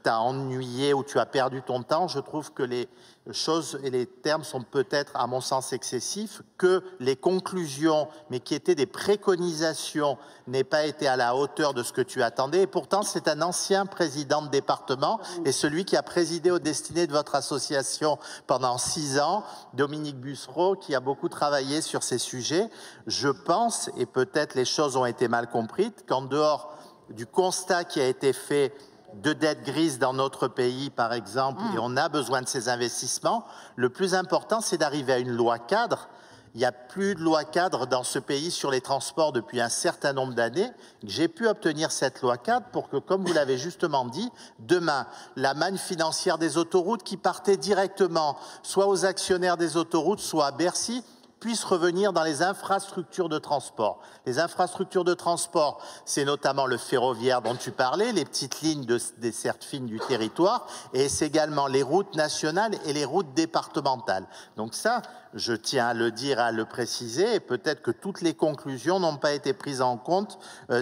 t'a ennuyé ou tu as perdu ton temps. Je trouve que les choses et les termes sont peut-être, à mon sens, excessifs, que les conclusions, mais qui étaient des préconisations, n'aient pas été à la hauteur de ce que tu attendais. Et pourtant, c'est un ancien président de département et celui qui a présidé aux destinées de votre association pendant 6 ans, Dominique Bussereau, qui a beaucoup travaillé sur ces sujets. Je pense, et peut-être les choses ont été mal comprises, qu'en dehors du constat qui a été fait de dettes grises dans notre pays, par exemple, et on a besoin de ces investissements, le plus important, c'est d'arriver à une loi cadre. Il n'y a plus de loi cadre dans ce pays sur les transports depuis un certain nombre d'années. J'ai pu obtenir cette loi cadre pour que, comme vous l'avez justement dit, demain, la manne financière des autoroutes qui partait directement soit aux actionnaires des autoroutes, soit à Bercy, puisse revenir dans les infrastructures de transport. Les infrastructures de transport, c'est notamment le ferroviaire dont tu parlais, les petites lignes de desserte fine du territoire, et c'est également les routes nationales et les routes départementales. Donc ça, je tiens à le dire, à le préciser, et peut-être que toutes les conclusions n'ont pas été prises en compte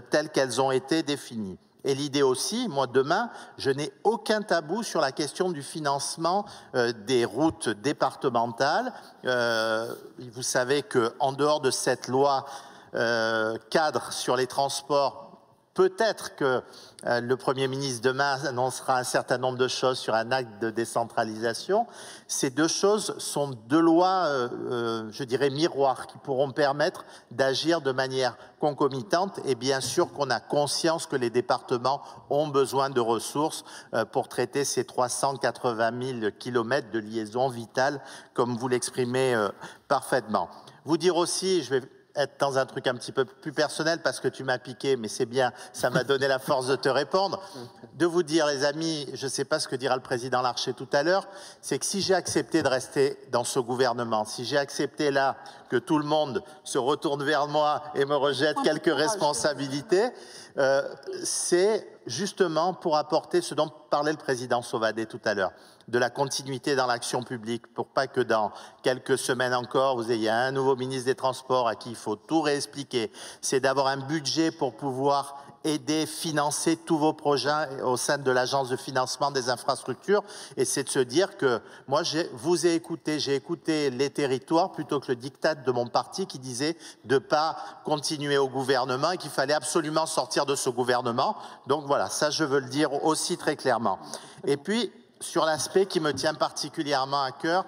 telles qu'elles ont été définies. Et l'idée aussi, moi demain, je n'ai aucun tabou sur la question du financement des routes départementales. Vous savez qu'en dehors de cette loi cadre sur les transports, peut-être que le Premier ministre demain annoncera un certain nombre de choses sur un acte de décentralisation. Ces deux choses sont deux lois, je dirais, miroirs, qui pourront permettre d'agir de manière concomitante. Et bien sûr qu'on a conscience que les départements ont besoin de ressources pour traiter ces 380 000 kilomètres de liaison vitale, comme vous l'exprimez parfaitement. Vous dire aussi, je vais être dans un truc un petit peu plus personnel parce que tu m'as piqué, mais c'est bien, ça m'a donné la force de te répondre, de vous dire, les amis, je ne sais pas ce que dira le président Larcher tout à l'heure, c'est que si j'ai accepté de rester dans ce gouvernement, si j'ai accepté là que tout le monde se retourne vers moi et me rejette quelques responsabilités, c'est justement pour apporter ce dont parlait le président Sauvadet tout à l'heure, de la continuité dans l'action publique, pour pas que dans quelques semaines encore, vous ayez un nouveau ministre des Transports à qui il faut tout réexpliquer. C'est d'avoir un budget pour pouvoir aider, financer tous vos projets au sein de l'Agence de financement des infrastructures. Et c'est de se dire que moi, j'ai écouté les territoires plutôt que le diktat de mon parti qui disait de ne pas continuer au gouvernement et qu'il fallait absolument sortir de ce gouvernement. Donc voilà, ça je veux le dire aussi très clairement. Et puis, sur l'aspect qui me tient particulièrement à cœur,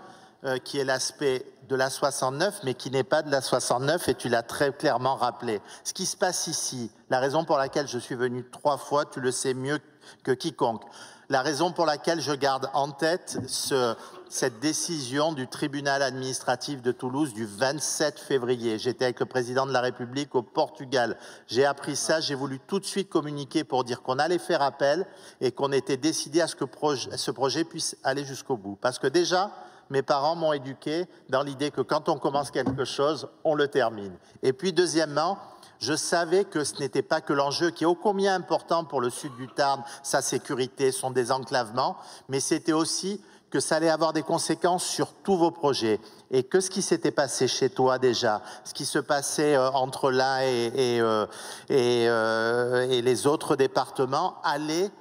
qui est l'aspect de la 69, mais qui n'est pas de la 69, et tu l'as très clairement rappelé. Ce qui se passe ici, la raison pour laquelle je suis venu 3 fois, tu le sais mieux que quiconque, la raison pour laquelle je garde en tête cette décision du tribunal administratif de Toulouse du 27 février. J'étais avec le président de la République au Portugal. J'ai appris ça, j'ai voulu tout de suite communiquer pour dire qu'on allait faire appel et qu'on était décidé à ce que ce projet puisse aller jusqu'au bout. Parce que déjà, mes parents m'ont éduqué dans l'idée que quand on commence quelque chose, on le termine. Et puis deuxièmement, je savais que ce n'était pas que l'enjeu qui est ô combien important pour le sud du Tarn, sa sécurité, son désenclavement, mais c'était aussi que ça allait avoir des conséquences sur tous vos projets et que ce qui s'était passé chez toi déjà, ce qui se passait entre l'un et les autres départements allait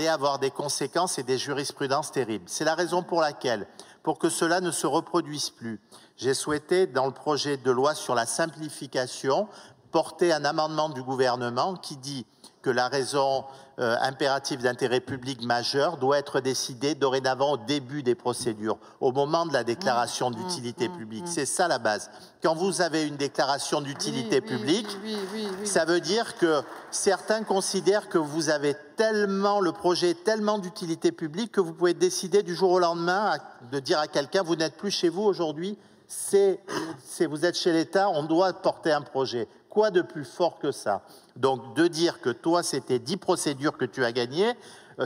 avoir des conséquences et des jurisprudences terribles. C'est la raison pour laquelle, pour que cela ne se reproduise plus, j'ai souhaité, dans le projet de loi sur la simplification, porter un amendement du gouvernement qui dit que la raison impérative d'intérêt public majeur doit être décidée dorénavant au début des procédures, au moment de la déclaration d'utilité publique. C'est ça la base. Quand vous avez une déclaration d'utilité publique, ça veut dire que certains considèrent que vous avez tellement, le projet est tellement d'utilité publique que vous pouvez décider du jour au lendemain de dire à quelqu'un, vous n'êtes plus chez vous aujourd'hui, vous êtes chez l'État, on doit porter un projet. Quoi de plus fort que ça? Donc, de dire que toi, c'était 10 procédures que tu as gagnées,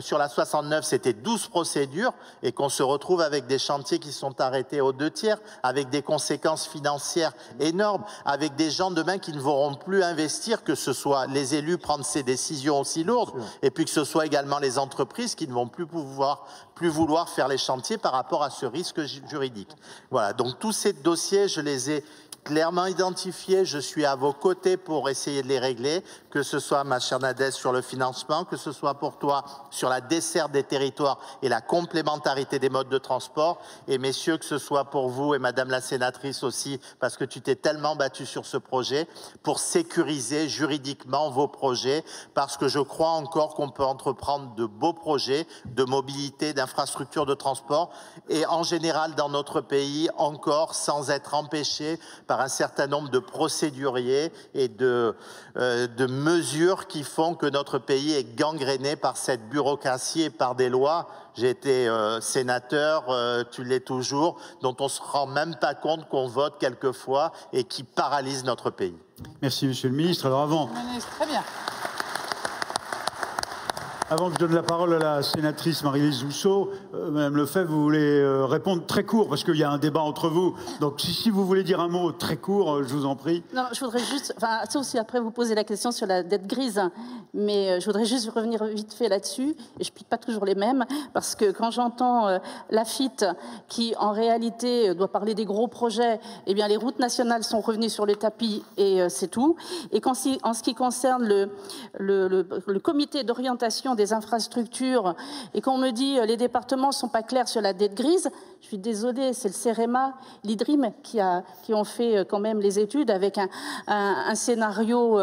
sur la 69, c'était 12 procédures, et qu'on se retrouve avec des chantiers qui sont arrêtés aux 2/3, avec des conséquences financières énormes, avec des gens demain qui ne pourront plus investir, que ce soit les élus prendre ces décisions aussi lourdes, et puis que ce soit également les entreprises qui ne vont plus vouloir faire les chantiers par rapport à ce risque juridique. Voilà, donc tous ces dossiers, je les ai clairement identifiés. Je suis à vos côtés pour essayer de les régler, que ce soit, ma chère Nadège, sur le financement, que ce soit pour toi sur la desserte des territoires et la complémentarité des modes de transport. Et messieurs, que ce soit pour vous et madame la sénatrice aussi, parce que tu t'es tellement battu sur ce projet, pour sécuriser juridiquement vos projets, parce que je crois encore qu'on peut entreprendre de beaux projets de mobilité, d'infrastructures de transport, et en général dans notre pays encore sans être empêché par un certain nombre de procéduriers et de mesures qui font que notre pays est gangréné par cette bureaucratie et par des lois. J'ai été sénateur, tu l'es toujours, dont on ne se rend même pas compte qu'on vote quelquefois et qui paralysent notre pays. Merci, monsieur le ministre. Alors Très bien. Avant que je donne la parole à la sénatrice Marie-Lise Housseau, Madame Lefebvre, vous voulez répondre très court, parce qu'il y a un débat entre vous. Donc si vous voulez dire un mot très court, je vous en prie. Non, je voudrais juste, enfin, sauf si après vous posez la question sur la dette grise, mais je voudrais juste revenir vite fait là-dessus, et je ne pique pas toujours les mêmes, parce que quand j'entends Laffitte, qui en réalité doit parler des gros projets, eh bien les routes nationales sont revenues sur le tapis, et c'est tout. Et en ce qui concerne le comité d'orientation des infrastructures, et qu'on me dit les départements ne sont pas clairs sur la dette grise, je suis désolée, c'est le CEREMA, l'IDRIM qui ont fait quand même les études avec un scénario,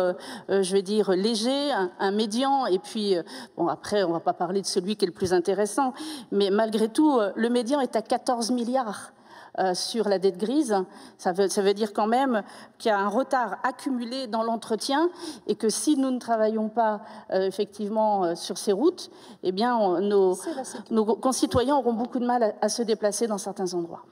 je vais dire, léger, un médian, et puis, bon, après, on ne va pas parler de celui qui est le plus intéressant, mais malgré tout, le médian est à 14 milliards. Sur la dette grise, ça veut dire quand même qu'il y a un retard accumulé dans l'entretien et que si nous ne travaillons pas effectivement sur ces routes, eh bien nos concitoyens auront beaucoup de mal à se déplacer dans certains endroits.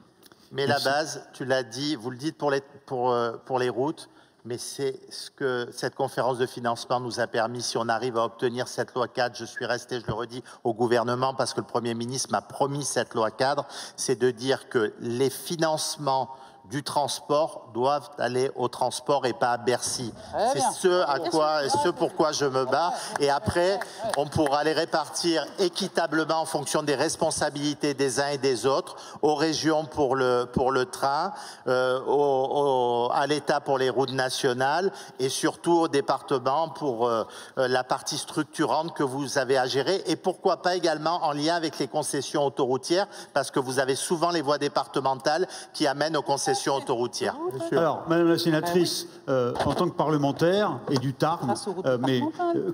Mais la base, tu l'as dit, vous le dites pour les routes, mais c'est ce que cette conférence de financement nous a permis. Si on arrive à obtenir cette loi cadre, je suis resté, je le redis, au gouvernement parce que le Premier ministre m'a promis cette loi cadre, c'est de dire que les financements du transport doivent aller au transport et pas à Bercy. C'est ce pourquoi je me bats. Et après, on pourra les répartir équitablement en fonction des responsabilités des uns et des autres, aux régions pour le train, à l'État pour les routes nationales et surtout au département pour la partie structurante que vous avez à gérer. Et pourquoi pas également en lien avec les concessions autoroutières, parce que vous avez souvent les voies départementales qui amènent aux concessions autoroutières. Alors, Madame la sénatrice, en tant que parlementaire et du Tarn,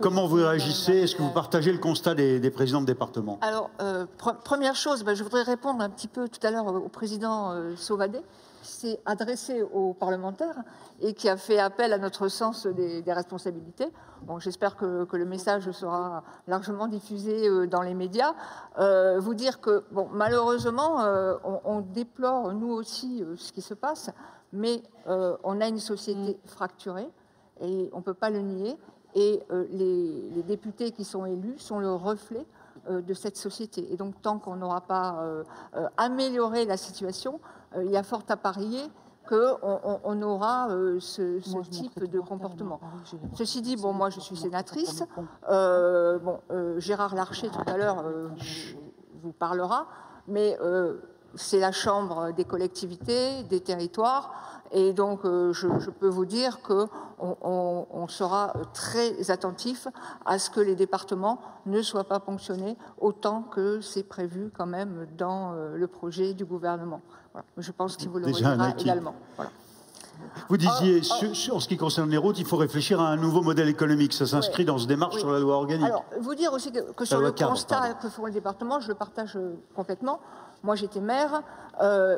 comment vous réagissez? Est-ce que vous partagez le constat des présidents de département? Alors, première chose, je voudrais répondre un petit peu tout à l'heure au président Sauvadet, qui s'est adressé aux parlementaires et qui a fait appel à notre sens des responsabilités. Bon, j'espère que le message sera largement diffusé dans les médias. Vous dire que, bon, malheureusement, on déplore, nous aussi, ce qui se passe, mais on a une société fracturée et on ne peut pas le nier. Et les députés qui sont élus sont le reflet de cette société. Et donc, tant qu'on n'aura pas amélioré la situation, il y a fort à parier qu'on aura ce type de comportement. Ceci dit, bon, moi je suis sénatrice. Gérard Larcher tout à l'heure vous parlera, mais c'est la Chambre des collectivités, des territoires, et donc je peux vous dire qu'on sera très attentif à ce que les départements ne soient pas ponctionnés autant que c'est prévu quand même dans le projet du gouvernement. Voilà. Je pense qu'il vous le redira également. Voilà. Vous disiez, en ce qui concerne les routes, il faut réfléchir à un nouveau modèle économique. Ça s'inscrit dans ce démarche sur la loi organique. Alors, vous dire aussi que sur le constat que font les départements, je le partage complètement. Moi, j'étais maire.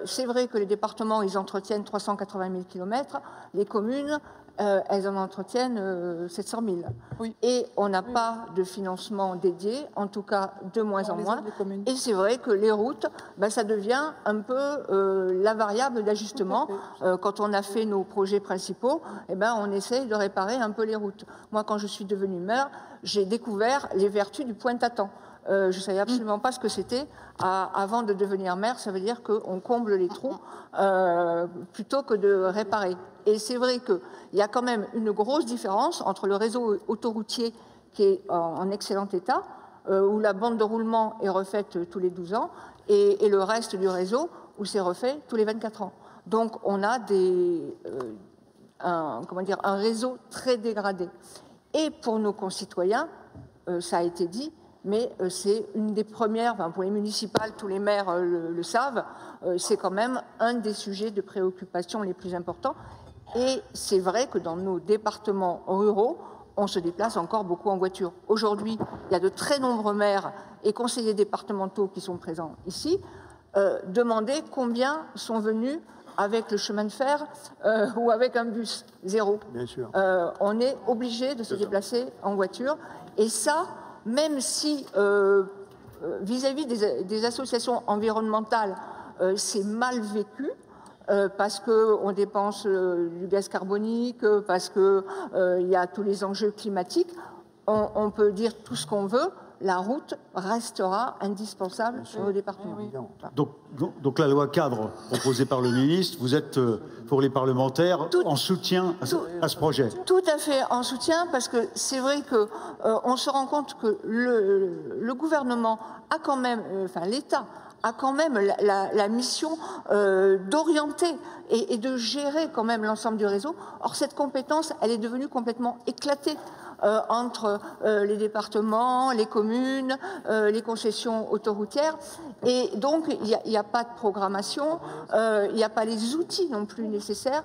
C'est vrai que les départements, ils entretiennent 380 000 km. Les communes, elles en entretiennent 700 000. Oui. Et on n'a pas de financement dédié, en tout cas de moins en moins. Et c'est vrai que les routes, ça devient un peu la variable d'ajustement. Quand on a fait nos projets principaux, on essaye de réparer un peu les routes. Moi, quand je suis devenue maire, j'ai découvert les vertus du pointe-à-temps. Je ne savais absolument pas ce que c'était avant de devenir maire. Ça veut dire qu'on comble les trous plutôt que de réparer. Et c'est vrai qu'il y a quand même une grosse différence entre le réseau autoroutier qui est en excellent état, où la bande de roulement est refaite tous les 12 ans, et le reste du réseau où c'est refait tous les 24 ans. Donc on a un réseau très dégradé. Et pour nos concitoyens, ça a été dit, mais c'est une des premières, enfin pour les municipales, tous les maires le savent, c'est quand même un des sujets de préoccupation les plus importants. Et c'est vrai que dans nos départements ruraux, on se déplace encore beaucoup en voiture. Aujourd'hui, il y a de très nombreux maires et conseillers départementaux qui sont présents ici. Demandez combien sont venus avec le chemin de fer ou avec un bus. Zéro. Bien sûr. On est obligé de se déplacer en voiture. Et ça, même si vis-à-vis des associations environnementales, c'est mal vécu, parce qu'on dépense du gaz carbonique, parce qu'il y a tous les enjeux climatiques, on peut dire tout ce qu'on veut, la route restera indispensable sur le département. Donc la loi cadre proposée par le ministre, vous êtes pour les parlementaires en soutien à ce projet? Tout à fait en soutien, parce que c'est vrai qu'on se rend compte que le gouvernement a quand même, enfin l'État a quand même la mission d'orienter et de gérer quand même l'ensemble du réseau. Or, cette compétence, elle est devenue complètement éclatée entre les départements, les communes, les concessions autoroutières. Et donc, il n'y a pas de programmation, il n'y a pas les outils non plus nécessaires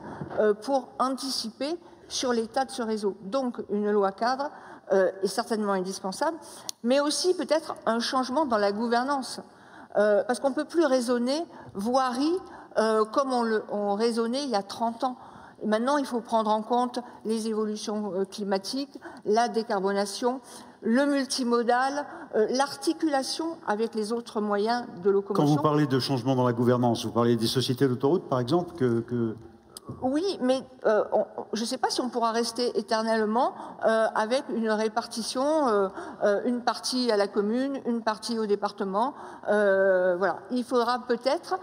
pour anticiper sur l'état de ce réseau. Donc, une loi cadre est certainement indispensable, mais aussi peut-être un changement dans la gouvernance. Parce qu'on ne peut plus raisonner voirie comme on raisonnait il y a 30 ans. Et maintenant, il faut prendre en compte les évolutions climatiques, la décarbonation, le multimodal, l'articulation avec les autres moyens de locomotion. Quand vous parlez de changement dans la gouvernance, vous parlez des sociétés d'autoroutes, par exemple Oui, mais je ne sais pas si on pourra rester éternellement avec une répartition, une partie à la commune, une partie au département. Voilà. Il faudra peut-être...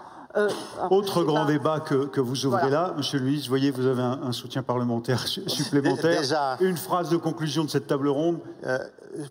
Autre grand débat que vous ouvrez là, Monsieur le ministre, vous voyez, vous avez un soutien parlementaire supplémentaire. Déjà, une phrase de conclusion de cette table ronde.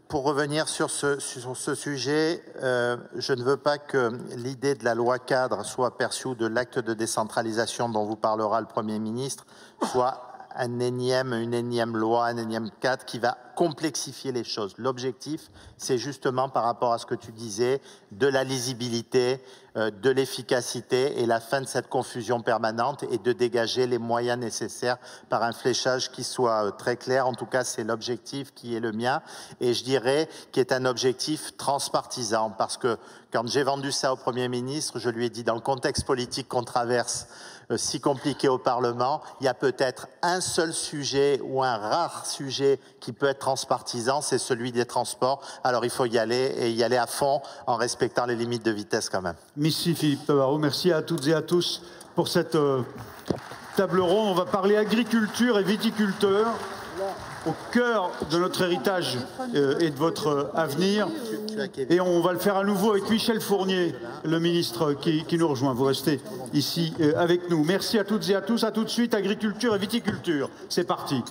Pour revenir sur ce sujet, je ne veux pas que l'idée de la loi cadre soit perçue, de l'acte de décentralisation dont vous parlera le Premier ministre, soit une énième loi, un énième cadre qui va complexifier les choses. L'objectif, c'est justement par rapport à ce que tu disais, de la lisibilité, de l'efficacité et la fin de cette confusion permanente et de dégager les moyens nécessaires par un fléchage qui soit très clair. En tout cas, c'est l'objectif qui est le mien et je dirais qui est un objectif transpartisan parce que quand j'ai vendu ça au Premier ministre, je lui ai dit dans le contexte politique qu'on traverse si compliqué au Parlement, il y a peut-être un seul sujet ou un rare sujet qui peut être transpartisan, c'est celui des transports. Alors il faut y aller et y aller à fond en respectant les limites de vitesse quand même. Merci Philippe Tabarot, merci à toutes et à tous pour cette table ronde. On va parler agriculture et viticulteurs au cœur de notre héritage et de votre avenir. Et on va le faire à nouveau avec Michel Fournier, le ministre qui nous rejoint. Vous restez ici avec nous. Merci à toutes et à tous. À tout de suite, agriculture et viticulture. C'est parti.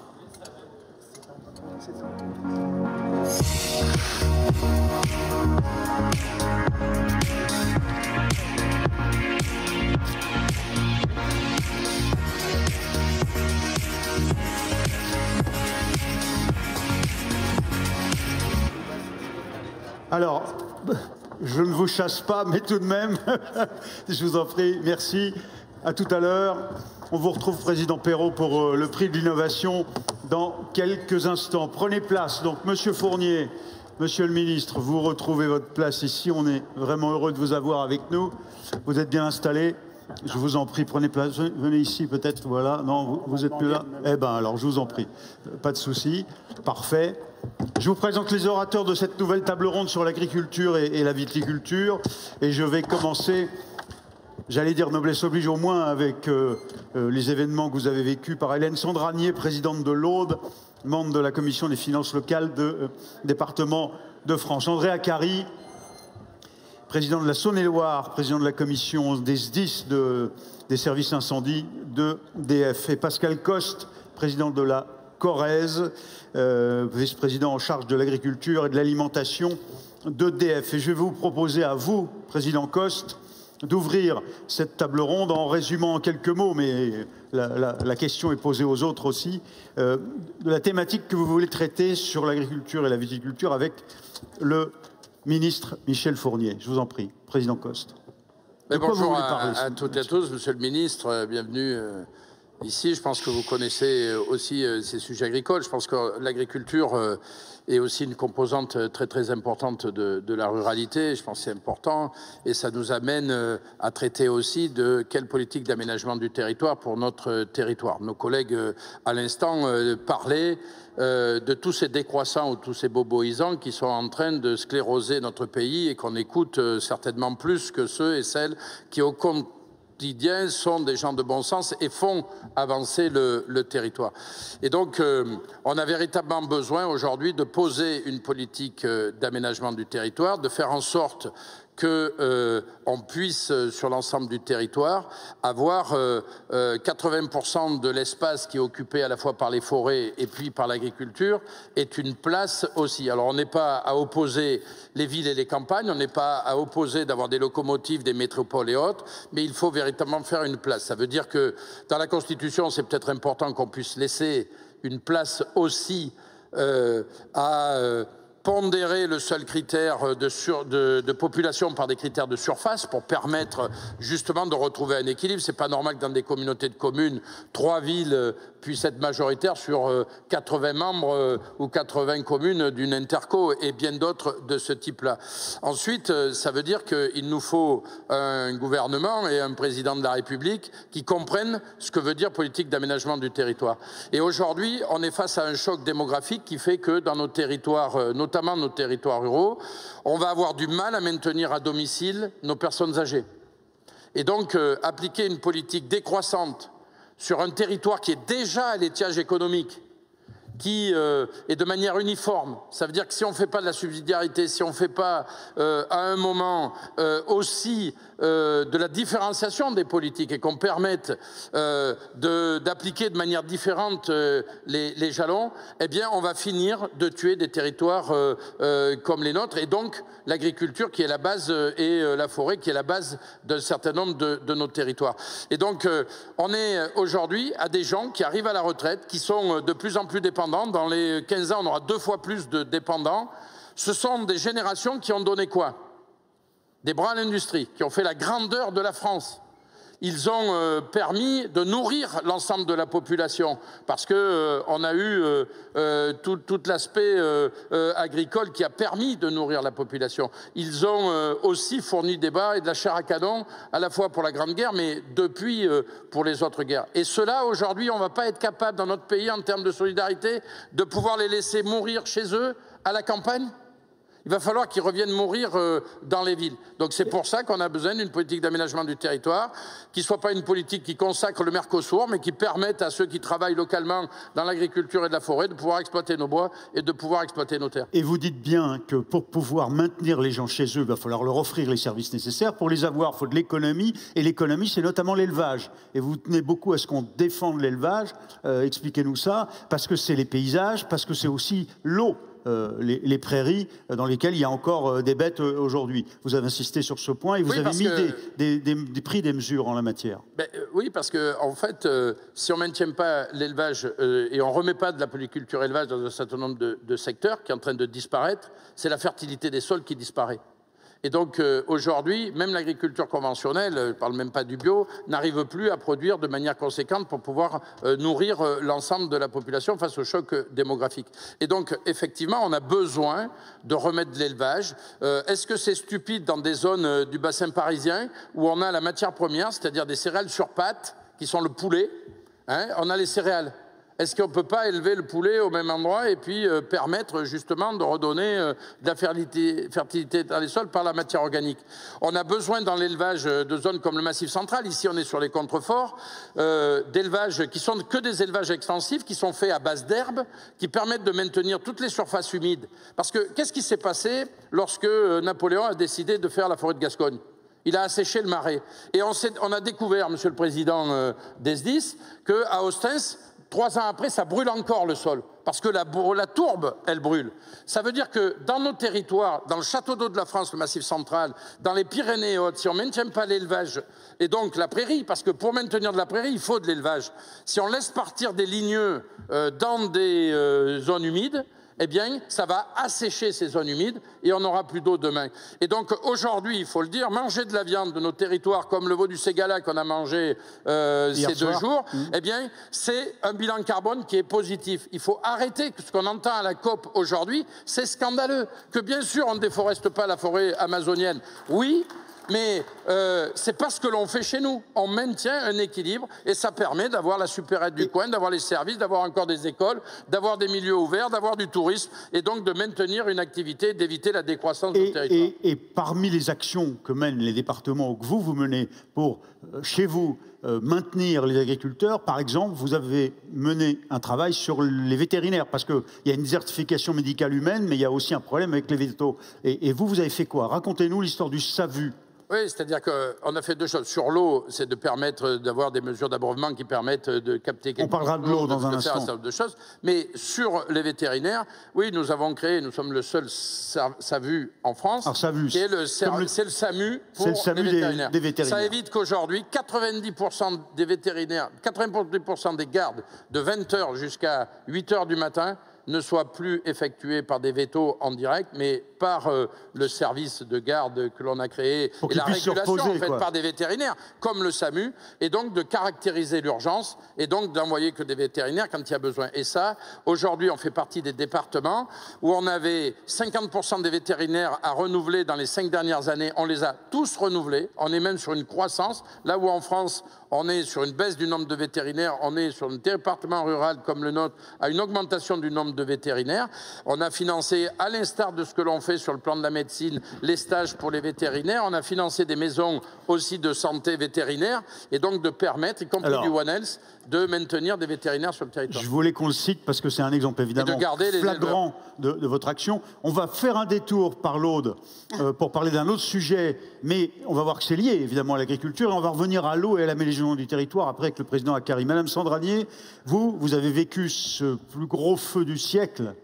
Alors, je ne vous chasse pas, mais tout de même, je vous en prie, merci. À tout à l'heure. On vous retrouve, Président Perrot, pour le prix de l'innovation dans quelques instants. Prenez place. Donc, Monsieur Fournier, Monsieur le Ministre, vous retrouvez votre place ici. On est vraiment heureux de vous avoir avec nous. Vous êtes bien installés. Je vous en prie, prenez place. Venez ici, peut-être. Voilà. Non, vous êtes plus là. Eh bien, alors, je vous en prie. Pas de souci. Parfait. Je vous présente les orateurs de cette nouvelle table ronde sur l'agriculture et la viticulture. Et je vais commencer, j'allais dire noblesse oblige au moins, avec les événements que vous avez vécus par Hélène Sandranier, présidente de l'Aude, membre de la commission des finances locales du département de France. André Acari, président de la Saône-et-Loire, président de la commission des SDIS des services incendie d'EDF. Et Pascal Coste, président de la Corrèze, vice-président en charge de l'agriculture et de l'alimentation d'EDF. Et je vais vous proposer à vous, Président Coste, d'ouvrir cette table ronde en résumant en quelques mots, mais la question est posée aux autres aussi, de la thématique que vous voulez traiter sur l'agriculture et la viticulture avec le ministre Michel Fournier. Je vous en prie, Président Coste. Bonjour à toutes et à tous, Monsieur le ministre, bienvenue ici. Je pense que vous connaissez aussi ces sujets agricoles. Je pense que l'agriculture est aussi une composante très très importante de la ruralité. Je pense que c'est important et ça nous amène à traiter aussi de quelle politique d'aménagement du territoire pour notre territoire. Nos collègues à l'instant parlaient de tous ces décroissants ou tous ces boboisants qui sont en train de scléroser notre pays et qu'on écoute certainement plus que ceux et celles qui au quotidien sont des gens de bon sens et font avancer le territoire. Et donc, on a véritablement besoin aujourd'hui de poser une politique d'aménagement du territoire, de faire en sorte qu'on puisse, sur l'ensemble du territoire, avoir 80% de l'espace qui est occupé à la fois par les forêts et puis par l'agriculture est une place aussi. Alors, on n'est pas à opposer les villes et les campagnes, on n'est pas à opposer d'avoir des locomotives, des métropoles et autres, mais il faut véritablement faire une place. Ça veut dire que dans la Constitution, c'est peut-être important qu'on puisse laisser une place aussi à pondérer le seul critère de population par des critères de surface pour permettre justement de retrouver un équilibre. C'est pas normal que dans des communautés de communes, 3 villes puissent être majoritaires sur 80 membres ou 80 communes d'une interco et bien d'autres de ce type-là. Ensuite, ça veut dire qu'il nous faut un gouvernement et un président de la République qui comprennent ce que veut dire politique d'aménagement du territoire. Et aujourd'hui, on est face à un choc démographique qui fait que dans nos territoires, notamment nos territoires ruraux, on va avoir du mal à maintenir à domicile nos personnes âgées. Et donc, appliquer une politique décroissante sur un territoire qui est déjà à l'étiage économique, qui est de manière uniforme. Ça veut dire que si on ne fait pas de la subsidiarité, si on ne fait pas à un moment aussi de la différenciation des politiques et qu'on permette d'appliquer de manière différente les jalons, eh bien on va finir de tuer des territoires comme les nôtres et donc l'agriculture qui est la base et la forêt qui est la base d'un certain nombre de nos territoires. Et donc on est aujourd'hui à des gens qui arrivent à la retraite, qui sont de plus en plus dépendants. Dans les 15 ans, on aura 2 fois plus de dépendants. Ce sont des générations qui ont donné quoi? Des bras à l'industrie, qui ont fait la grandeur de la France. Ils ont permis de nourrir l'ensemble de la population parce qu'on a eu tout l'aspect agricole qui a permis de nourrir la population. Ils ont aussi fourni des bas et de la chair à canon, à la fois pour la Grande Guerre, mais depuis pour les autres guerres. Et cela, aujourd'hui, on ne va pas être capable dans notre pays, en termes de solidarité, de pouvoir les laisser mourir chez eux, à la campagne. Il va falloir qu'ils reviennent mourir dans les villes. Donc c'est pour ça qu'on a besoin d'une politique d'aménagement du territoire, qui ne soit pas une politique qui consacre le Mercosur, mais qui permette à ceux qui travaillent localement dans l'agriculture et de la forêt de pouvoir exploiter nos bois et de pouvoir exploiter nos terres. Et vous dites bien que pour pouvoir maintenir les gens chez eux, il va falloir leur offrir les services nécessaires. Pour les avoir, il faut de l'économie. Et l'économie, c'est notamment l'élevage. Et vous tenez beaucoup à ce qu'on défende l'élevage. Expliquez-nous ça. Parce que c'est les paysages, parce que c'est aussi l'eau. Les prairies dans lesquelles il y a encore des bêtes aujourd'hui. Vous avez insisté sur ce point et vous avez mis pris des mesures en la matière. Oui, parce que en fait, si on ne maintient pas l'élevage et on ne remet pas de la polyculture élevage dans un certain nombre de secteurs qui est en train de disparaître, c'est la fertilité des sols qui disparaît. Et donc aujourd'hui, même l'agriculture conventionnelle, je ne parle même pas du bio, n'arrive plus à produire de manière conséquente pour pouvoir nourrir l'ensemble de la population face au choc démographique. Et donc effectivement, on a besoin de remettre de l'élevage. Est-ce que c'est stupide dans des zones du bassin parisien où on a la matière première, c'est-à-dire des céréales sur pâte, qui sont le poulet, hein, on a les céréales. Est-ce qu'on ne peut pas élever le poulet au même endroit et puis permettre justement de redonner de la fertilité dans les sols par la matière organique? On a besoin dans l'élevage de zones comme le Massif central, ici on est sur les contreforts, d'élevages qui sont que des élevages extensifs, qui sont faits à base d'herbes, qui permettent de maintenir toutes les surfaces humides. Parce que qu'est-ce qui s'est passé lorsque Napoléon a décidé de faire la forêt de Gascogne? Il a asséché le marais. Et on a découvert, Monsieur le Président des SDIS, qu'à Ostens, 3 ans après, ça brûle encore le sol. Parce que la tourbe, elle brûle. Ça veut dire que dans nos territoires, dans le château d'eau de la France, le Massif central, dans les Pyrénées hautes, si on ne maintient pas l'élevage, et donc la prairie, parce que pour maintenir de la prairie, il faut de l'élevage. Si on laisse partir des ligneux dans des zones humides, eh bien, ça va assécher ces zones humides et on n'aura plus d'eau demain. Et donc, aujourd'hui, il faut le dire, manger de la viande de nos territoires, comme le veau du Ségala qu'on a mangé ces 2 jours, eh bien, c'est un bilan carbone qui est positif. Il faut arrêter ce qu'on entend à la COP aujourd'hui, c'est scandaleux. Que bien sûr, on ne déforeste pas la forêt amazonienne. Oui, mais c'est pas ce que l'on fait chez nous. On maintient un équilibre et ça permet d'avoir la supérette du coin, d'avoir les services, d'avoir encore des écoles, d'avoir des milieux ouverts, d'avoir du tourisme et donc de maintenir une activité, d'éviter la décroissance du territoire. Et parmi les actions que mènent les départements ou que vous menez pour, chez vous, maintenir les agriculteurs, par exemple, vous avez mené un travail sur les vétérinaires, parce qu'il y a une désertification médicale humaine, mais il y a aussi un problème avec les végétaux. Et vous avez fait quoi? Racontez-nous l'histoire du SAVU. Oui, c'est-à-dire qu'on a fait 2 choses. Sur l'eau, c'est de permettre d'avoir des mesures d'abreuvement qui permettent de capter... On parlera de l'eau dans un instant. Un certain nombre de choses. Mais sur les vétérinaires, oui, nous avons créé, nous sommes le seul SAVU en France, qui est le SAMU pour les vétérinaires. Des vétérinaires. Ça évite qu'aujourd'hui, 90% des vétérinaires, 90% des gardes de 20 h jusqu'à 8 h du matin ne soient plus effectués par des vétos en direct, mais par le service de garde que l'on a créé et la régulation en fait, par des vétérinaires, comme le SAMU, et donc de caractériser l'urgence et donc d'envoyer que des vétérinaires quand il y a besoin. Et ça, aujourd'hui, on fait partie des départements où on avait 50% des vétérinaires à renouveler dans les 5 dernières années. On les a tous renouvelés. On est même sur une croissance. Là où en France, on est sur une baisse du nombre de vétérinaires, on est sur un département rural comme le nôtre, à une augmentation du nombre de vétérinaires. On a financé, à l'instar de ce que l'on fait sur le plan de la médecine, les stages pour les vétérinaires. On a financé des maisons aussi de santé vétérinaire et donc de permettre, y compris du One Health, de maintenir des vétérinaires sur le territoire. Je voulais qu'on le cite parce que c'est un exemple évidemment flagrant de votre action. On va faire un détour par l'Aude pour parler d'un autre sujet, mais on va voir que c'est lié évidemment à l'agriculture et on va revenir à l'eau et à l'aménagement du territoire après avec le président Akkari. Madame Sandranier, vous avez vécu ce plus gros feu du siècle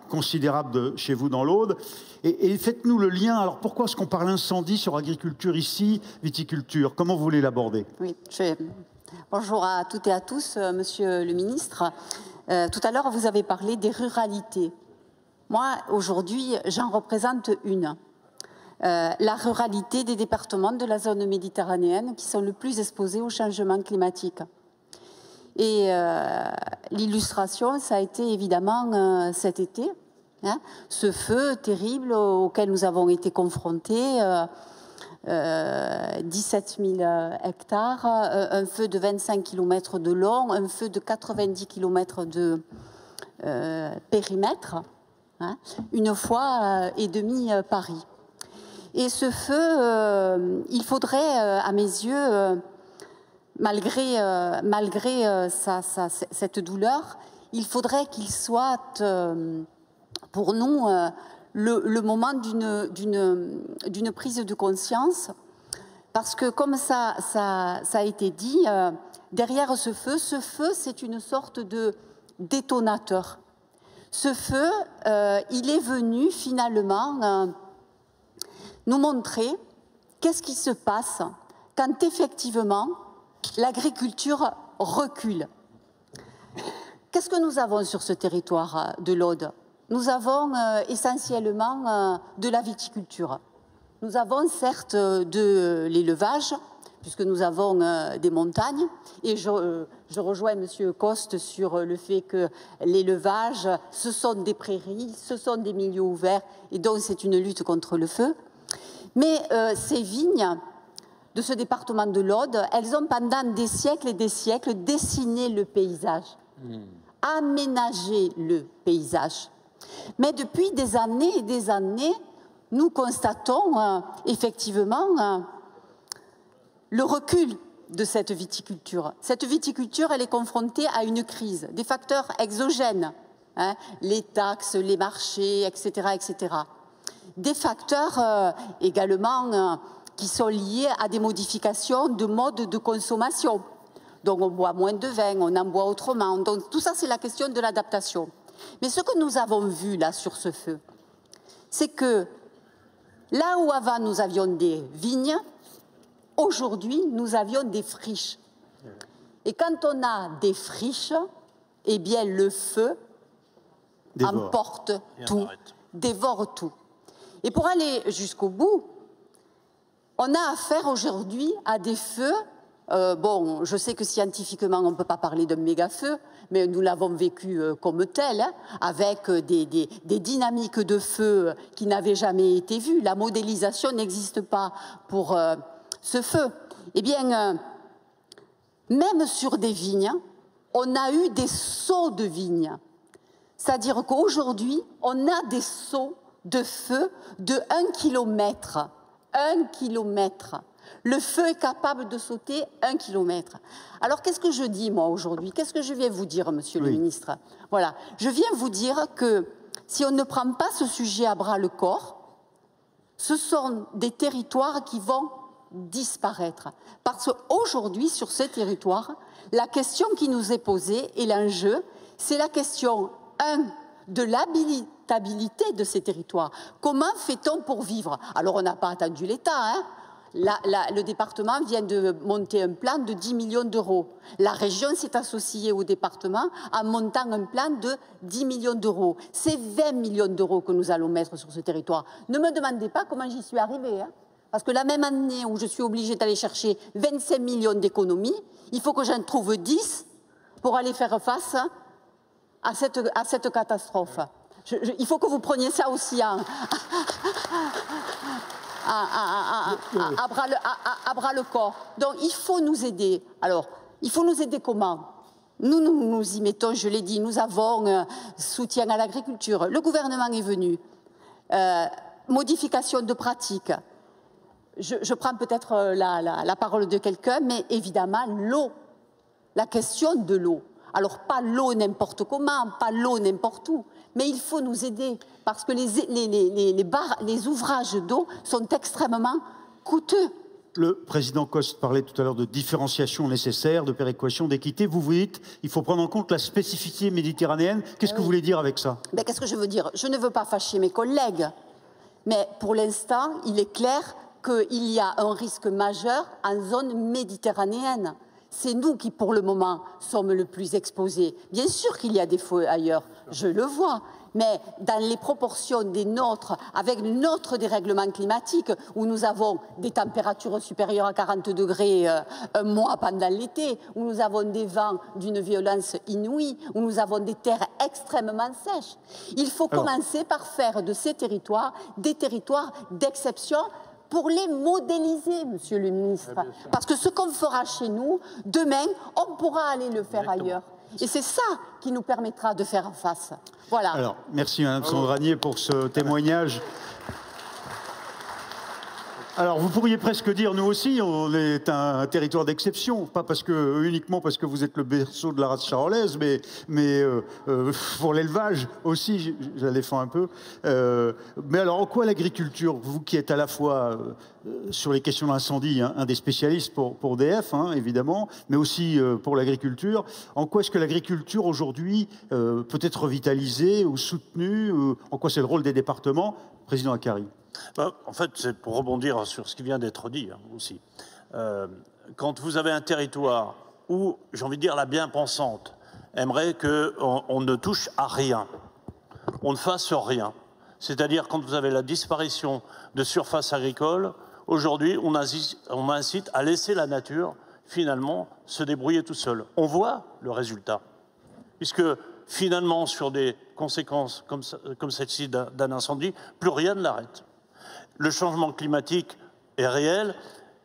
considérable chez vous dans l'Aude. Et faites-nous le lien. Alors pourquoi est-ce qu'on parle incendie sur agriculture ici, viticulture? Comment vous voulez l'aborder? Oui, bonjour à toutes et à tous, monsieur le ministre. Tout à l'heure, vous avez parlé des ruralités. Moi, aujourd'hui, j'en représente une. La ruralité des départements de la zone méditerranéenne qui sont le plus exposés au changement climatique. Et l'illustration, ça a été évidemment cet été, hein, ce feu terrible auquel nous avons été confrontés, 17 000 hectares, un feu de 25 km de long, un feu de 90 km de périmètre, hein, une fois et demi Paris. Et ce feu, il faudrait, à mes yeux, malgré cette douleur, il faudrait qu'il soit pour nous le moment d'une prise de conscience, parce que comme ça a été dit, derrière ce feu, c'est une sorte de détonateur. Ce feu, il est venu finalement nous montrer qu'est-ce qui se passe quand effectivement l'agriculture recule. Qu'est-ce que nous avons sur ce territoire de l'Aude? Nous avons essentiellement de la viticulture. Nous avons certes de l'élevage, puisque nous avons des montagnes, et je rejoins M. Coste sur le fait que l'élevage, ce sont des prairies, ce sont des milieux ouverts, et donc c'est une lutte contre le feu. Mais ces vignes de ce département de l'Aude, elles ont pendant des siècles et des siècles dessiné le paysage, aménagé le paysage. Mais depuis des années et des années, nous constatons effectivement le recul de cette viticulture. Cette viticulture, elle est confrontée à une crise, des facteurs exogènes, hein, les taxes, les marchés, etc., etc. Des facteurs également qui sont liés à des modifications de mode de consommation. Donc on boit moins de vin, on en boit autrement. Donc tout ça, c'est la question de l'adaptation. Mais ce que nous avons vu là sur ce feu, c'est que là où avant nous avions des vignes, aujourd'hui nous avions des friches. Et quand on a des friches, eh bien le feu emporte tout, dévore tout. Et pour aller jusqu'au bout, on a affaire aujourd'hui à des feux. Bon, je sais que scientifiquement, on ne peut pas parler d'un méga-feu, mais nous l'avons vécu comme tel, hein, avec des dynamiques de feu qui n'avaient jamais été vues. La modélisation n'existe pas pour ce feu. Eh bien, même sur des vignes, on a eu des sauts de vignes. C'est-à-dire qu'aujourd'hui, on a des sauts de feu de 1 kilomètre. 1 kilomètre. Le feu est capable de sauter 1 kilomètre. Alors, qu'est-ce que je dis, moi, aujourd'hui? Qu'est-ce que je viens vous dire, monsieur le ministre? Voilà. Je viens vous dire que si on ne prend pas ce sujet à bras-le-corps, ce sont des territoires qui vont disparaître. Parce qu'aujourd'hui, sur ces territoires, la question qui nous est posée et l'enjeu, c'est la question, de l'habilitabilité de ces territoires. Comment fait-on pour vivre? Alors, on n'a pas attendu l'État, hein. Le département vient de monter un plan de 10 millions d'euros. La région s'est associée au département en montant un plan de 10 millions d'euros. C'est 20 millions d'euros que nous allons mettre sur ce territoire. Ne me demandez pas comment j'y suis arrivée, hein. Parce que la même année où je suis obligée d'aller chercher 25 millions d'économies, il faut que j'en trouve 10 pour aller faire face à cette catastrophe. Il faut que vous preniez ça aussi à bras le corps. Donc il faut nous aider. Alors, il faut nous aider comment? Nous nous y mettons, je l'ai dit, nous avons soutien à l'agriculture. Le gouvernement est venu. Modification de pratiques. Je prends peut-être la parole de quelqu'un, mais évidemment, l'eau. La question de l'eau. Alors, pas l'eau n'importe comment, pas l'eau n'importe où, mais il faut nous aider parce que les ouvrages d'eau sont extrêmement coûteux. Le président Coste parlait tout à l'heure de différenciation nécessaire, de péréquation, d'équité. Vous vous dites qu'il faut prendre en compte la spécificité méditerranéenne. Qu'est-ce que vous voulez dire avec ça? Qu'est-ce que je veux dire? Je ne veux pas fâcher mes collègues, mais pour l'instant, il est clair qu'il y a un risque majeur en zone méditerranéenne. C'est nous qui, pour le moment, sommes le plus exposés. Bien sûr qu'il y a des feux ailleurs, je le vois, mais dans les proportions des nôtres, avec notre dérèglement climatique, où nous avons des températures supérieures à 40 degrés un mois pendant l'été, où nous avons des vents d'une violence inouïe, où nous avons des terres extrêmement sèches. Il faut commencer par faire de ces territoires des territoires d'exception, pour les modéliser, monsieur le ministre. Parce que ce qu'on fera chez nous, demain, on pourra aller le faire ailleurs. Et c'est ça qui nous permettra de faire face. Voilà. Alors, merci Mme Sandranier pour ce témoignage. Alors, vous pourriez presque dire, nous aussi, on est un territoire d'exception, pas uniquement parce que vous êtes le berceau de la race charolaise, mais pour l'élevage aussi, je la défends un peu. Mais alors, en quoi l'agriculture, vous qui êtes à la fois sur les questions d'incendie, un des spécialistes pour DF, évidemment, mais aussi pour l'agriculture, en quoi est-ce que l'agriculture aujourd'hui peut être revitalisée ou soutenue, en quoi c'est le rôle des départements? Président Akkari. En fait, c'est pour rebondir sur ce qui vient d'être dit aussi. Quand vous avez un territoire où, j'ai envie de dire, la bien-pensante aimerait qu'on ne touche à rien, on ne fasse rien, c'est-à-dire quand vous avez la disparition de surfaces agricoles, aujourd'hui, on incite à laisser la nature, finalement, se débrouiller tout seul. On voit le résultat, puisque finalement, sur des conséquences comme celle-ci d'un incendie, plus rien ne l'arrête. Le changement climatique est réel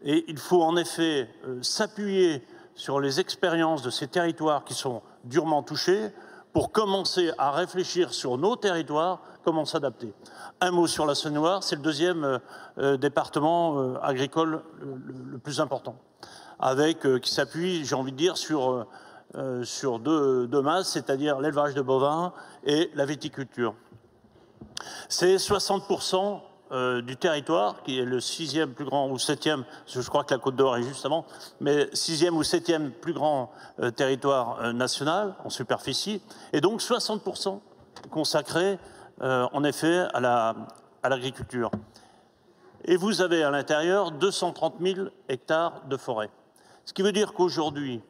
et il faut en effet s'appuyer sur les expériences de ces territoires qui sont durement touchés pour commencer à réfléchir sur nos territoires, comment s'adapter. Un mot sur la Saône-et-Loire, c'est le deuxième département agricole le plus important, qui s'appuie, j'ai envie de dire, sur deux masses, c'est-à-dire l'élevage de bovins et la viticulture. C'est 60% du territoire, qui est le 6e plus grand, ou 7e, je crois que la Côte d'Or est juste avant, mais 6e ou 7e plus grand territoire national en superficie, et donc 60% consacrés en effet à l'agriculture. Et vous avez à l'intérieur 230 000 hectares de forêt. Ce qui veut dire qu'aujourd'hui,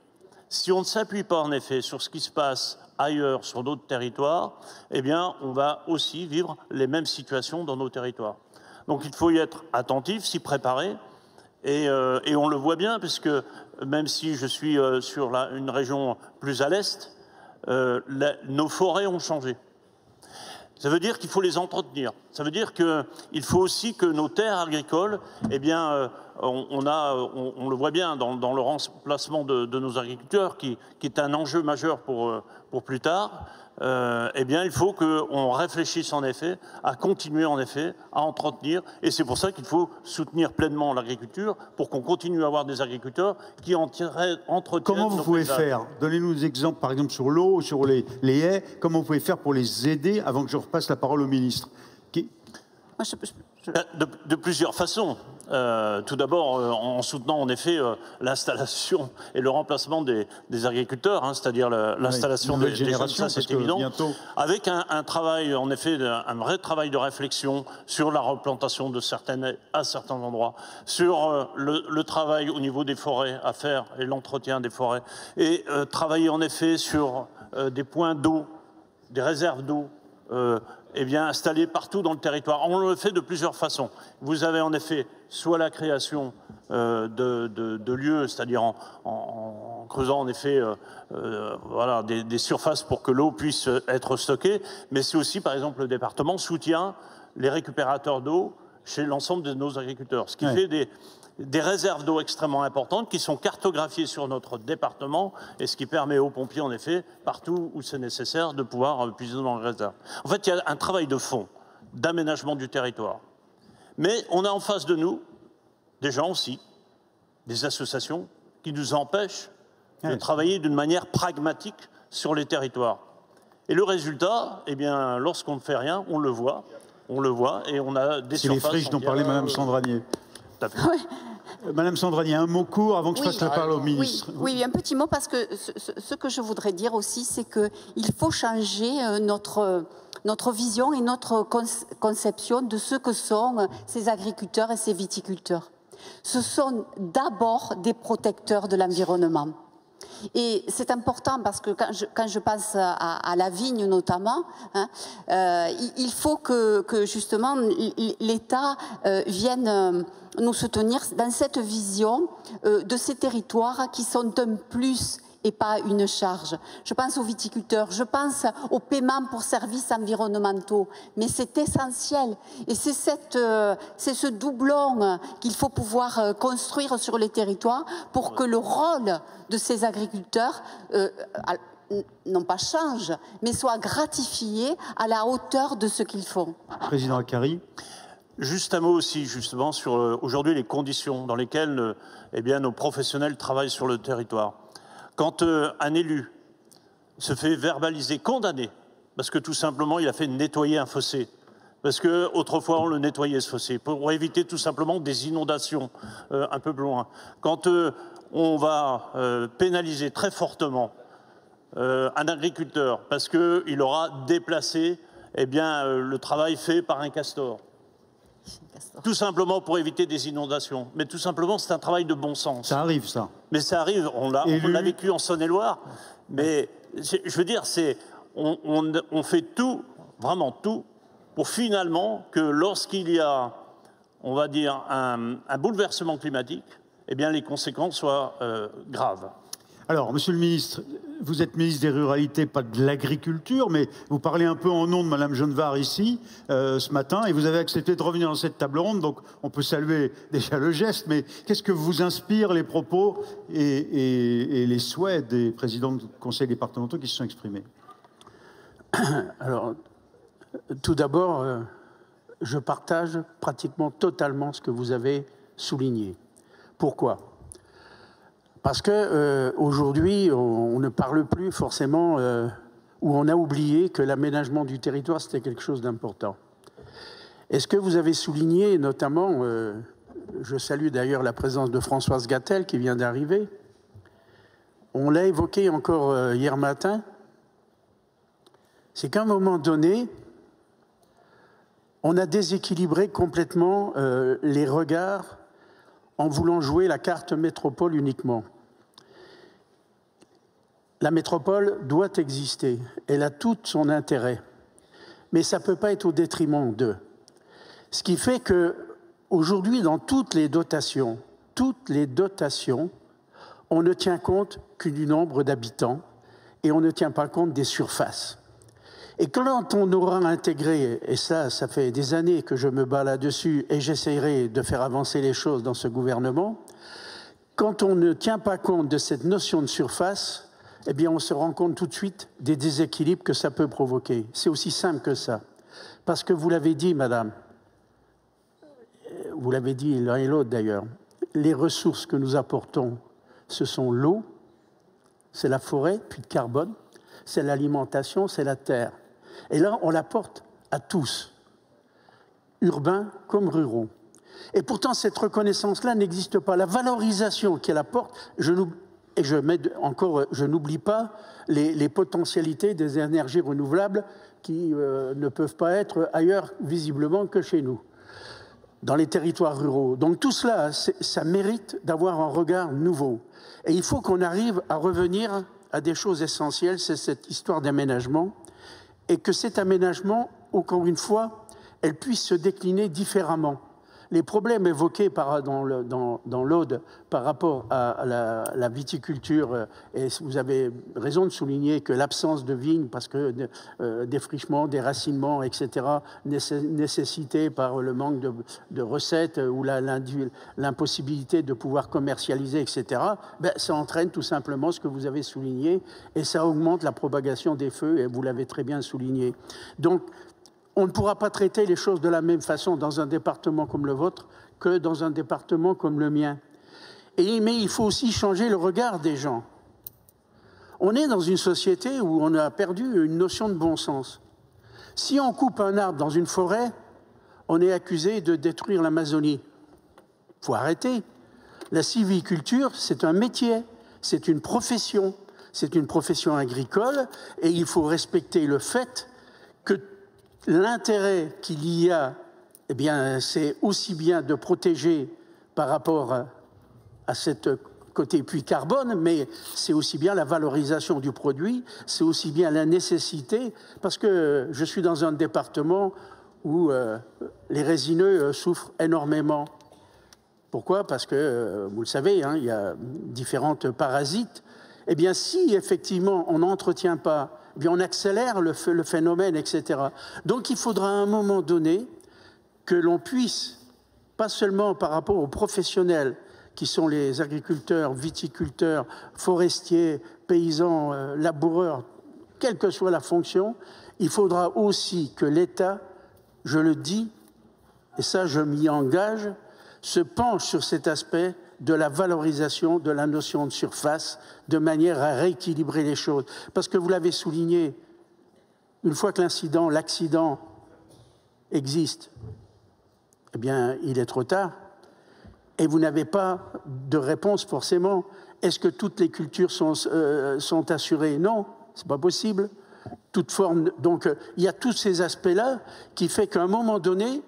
si on ne s'appuie pas en effet sur ce qui se passe ailleurs, sur d'autres territoires, eh bien, on va aussi vivre les mêmes situations dans nos territoires. Donc il faut y être attentif, s'y préparer, et on le voit bien, puisque même si je suis sur une région plus à l'est, nos forêts ont changé. Ça veut dire qu'il faut les entretenir. Ça veut dire qu'il faut aussi que nos terres agricoles, eh bien, on le voit bien dans le remplacement de nos agriculteurs, qui est un enjeu majeur pour plus tard. Eh bien, il faut qu'on réfléchisse en effet à continuer en effet à entretenir. Et c'est pour ça qu'il faut soutenir pleinement l'agriculture pour qu'on continue à avoir des agriculteurs qui entretiennent. Comment vous pouvez faire? Donnez-nous des exemples, par exemple sur l'eau, sur les haies. Comment vous pouvez faire pour les aider avant que je repasse la parole au ministre? De plusieurs façons. Tout d'abord, en soutenant en effet l'installation et le remplacement des agriculteurs, hein, c'est-à-dire l'installation des jeunes, ça c'est évident, avec un travail, en effet, un vrai travail de réflexion sur la replantation de certaines à certains endroits, sur le travail au niveau des forêts à faire et l'entretien des forêts, et travailler en effet sur des points d'eau, des réserves d'eau, eh bien, installés partout dans le territoire. On le fait de plusieurs façons. Vous avez en effet soit la création de lieux, c'est-à-dire en creusant en effet voilà, des surfaces pour que l'eau puisse être stockée, mais c'est aussi, par exemple, le département soutient les récupérateurs d'eau chez l'ensemble de nos agriculteurs, ce qui fait des réserves d'eau extrêmement importantes qui sont cartographiées sur notre département et ce qui permet aux pompiers, en effet, partout où c'est nécessaire, de pouvoir puiser dans les réserves. En fait, il y a un travail de fond, d'aménagement du territoire. Mais on a en face de nous des gens aussi, des associations qui nous empêchent de travailler d'une manière pragmatique sur les territoires. Et le résultat, eh bien, lorsqu'on ne fait rien, on le voit et on a des surfaces... C'est les friches dont parlait Mme Sandragné. Madame Sandragné, un mot court avant que je fasse la parole au ministre. Oui, un petit mot, parce que ce que je voudrais dire aussi, c'est qu'il faut changer notre vision et notre conception de ce que sont ces agriculteurs et ces viticulteurs. Ce sont d'abord des protecteurs de l'environnement. Et c'est important parce que quand je pense à la vigne notamment, hein, il faut que justement l'État vienne nous soutenir dans cette vision de ces territoires qui sont un plus et pas une charge. Je pense aux viticulteurs, je pense au paiement pour services environnementaux, mais c'est essentiel. Et c'est ce doublon qu'il faut pouvoir construire sur les territoires pour que le rôle de ces agriculteurs non pas change, mais soit gratifié à la hauteur de ce qu'ils font. Président Akari. Juste un mot aussi, justement, sur aujourd'hui les conditions dans lesquelles eh bien, nos professionnels travaillent sur le territoire. Quand un élu se fait verbaliser, condamné, parce que tout simplement il a fait nettoyer un fossé, parce qu'autrefois on le nettoyait ce fossé, pour éviter tout simplement des inondations un peu plus loin. Quand on va pénaliser très fortement un agriculteur parce qu'il aura déplacé eh bien, le travail fait par un castor, tout simplement pour éviter des inondations. Mais tout simplement, c'est un travail de bon sens. Ça arrive, ça. Mais ça arrive, on l'a vécu en Saône-et-Loire. Mais je veux dire, on fait tout, vraiment tout, pour finalement que lorsqu'il y a, on va dire, un bouleversement climatique, eh bien, les conséquences soient graves. Alors, Monsieur le ministre, vous êtes ministre des Ruralités, pas de l'Agriculture, mais vous parlez un peu en nom de Madame Genevard ici, ce matin, et vous avez accepté de revenir dans cette table ronde, donc on peut saluer déjà le geste, mais qu'est-ce que vous inspirent les propos et les souhaits des présidents de conseils départementaux qui se sont exprimés? Alors, tout d'abord, je partage pratiquement totalement ce que vous avez souligné. Pourquoi ? Parce qu'aujourd'hui, on ne parle plus forcément, ou on a oublié que l'aménagement du territoire, c'était quelque chose d'important. Et ce que vous avez souligné, notamment, je salue d'ailleurs la présence de Françoise Gatel qui vient d'arriver, on l'a évoqué encore hier matin, c'est qu'à un moment donné, on a déséquilibré complètement les regards en voulant jouer la carte métropole uniquement. La métropole doit exister, elle a tout son intérêt, mais ça ne peut pas être au détriment d'eux. Ce qui fait qu'aujourd'hui, dans toutes les dotations, on ne tient compte que du nombre d'habitants et on ne tient pas compte des surfaces. Et quand on aura intégré, et ça fait des années que je me bats là-dessus et j'essaierai de faire avancer les choses dans ce gouvernement, quand on ne tient pas compte de cette notion de surface, eh bien on se rend compte tout de suite des déséquilibres que ça peut provoquer. C'est aussi simple que ça. Parce que vous l'avez dit, madame, vous l'avez dit l'un et l'autre d'ailleurs, les ressources que nous apportons, ce sont l'eau, c'est la forêt, puis le carbone, c'est l'alimentation, c'est la terre. Et là, on l'apporte à tous, urbains comme ruraux. Et pourtant, cette reconnaissance-là n'existe pas. La valorisation qu'elle apporte, je n'oublie pas les potentialités des énergies renouvelables qui ne peuvent pas être ailleurs visiblement que chez nous, dans les territoires ruraux. Donc tout cela, ça mérite d'avoir un regard nouveau. Et il faut qu'on arrive à revenir à des choses essentielles, c'est cette histoire d'aménagement, et que cet aménagement, encore une fois, elle puisse se décliner différemment. Les problèmes évoqués dans l'Aude par rapport à la viticulture, et vous avez raison de souligner que l'absence de vignes, parce que défrichement, déracinement, etc., nécessité par le manque de recettes ou l'impossibilité de pouvoir commercialiser, etc., ça entraîne tout simplement ce que vous avez souligné, et ça augmente la propagation des feux, et vous l'avez très bien souligné. Donc, on ne pourra pas traiter les choses de la même façon dans un département comme le vôtre que dans un département comme le mien. Mais il faut aussi changer le regard des gens. On est dans une société où on a perdu une notion de bon sens. Si on coupe un arbre dans une forêt, on est accusé de détruire l'Amazonie. Il faut arrêter. La sylviculture, c'est un métier, c'est une profession agricole, et il faut respecter le fait que l'intérêt qu'il y a, eh bien, c'est aussi bien de protéger par rapport à cette côté puits carbone, mais c'est aussi bien la valorisation du produit, c'est aussi bien la nécessité, parce que je suis dans un département où les résineux souffrent énormément. Pourquoi? Parce que, vous le savez, il y a différentes parasites. Eh bien, si effectivement on n'entretient pas, eh bien, on accélère le phénomène, etc. Donc il faudra à un moment donné que l'on puisse, pas seulement par rapport aux professionnels qui sont les agriculteurs, viticulteurs, forestiers, paysans, laboureurs, quelle que soit la fonction, il faudra aussi que l'État, je le dis, et ça je m'y engage, se penche sur cet aspect de la valorisation de la notion de surface, de manière à rééquilibrer les choses. Parce que vous l'avez souligné, une fois que l'accident existe, eh bien, il est trop tard. Et vous n'avez pas de réponse forcément. Est-ce que toutes les cultures sont assurées? Non, c'est pas possible. Toute forme. Donc, il y a tous ces aspects-là qui fait qu'à un moment donné,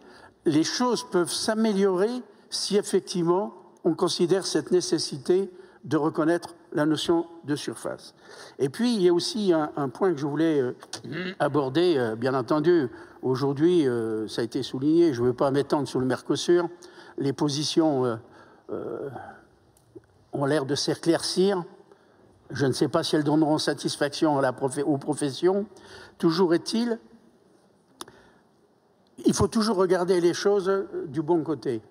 les choses peuvent s'améliorer si effectivement on considère cette nécessité de reconnaître la notion de surface. Et puis, il y a aussi un point que je voulais aborder, bien entendu. Aujourd'hui, ça a été souligné, je ne veux pas m'étendre sur le Mercosur, les positions ont l'air de s'éclaircir. Je ne sais pas si elles donneront satisfaction aux professions. Toujours est-il, il faut toujours regarder les choses du bon côté.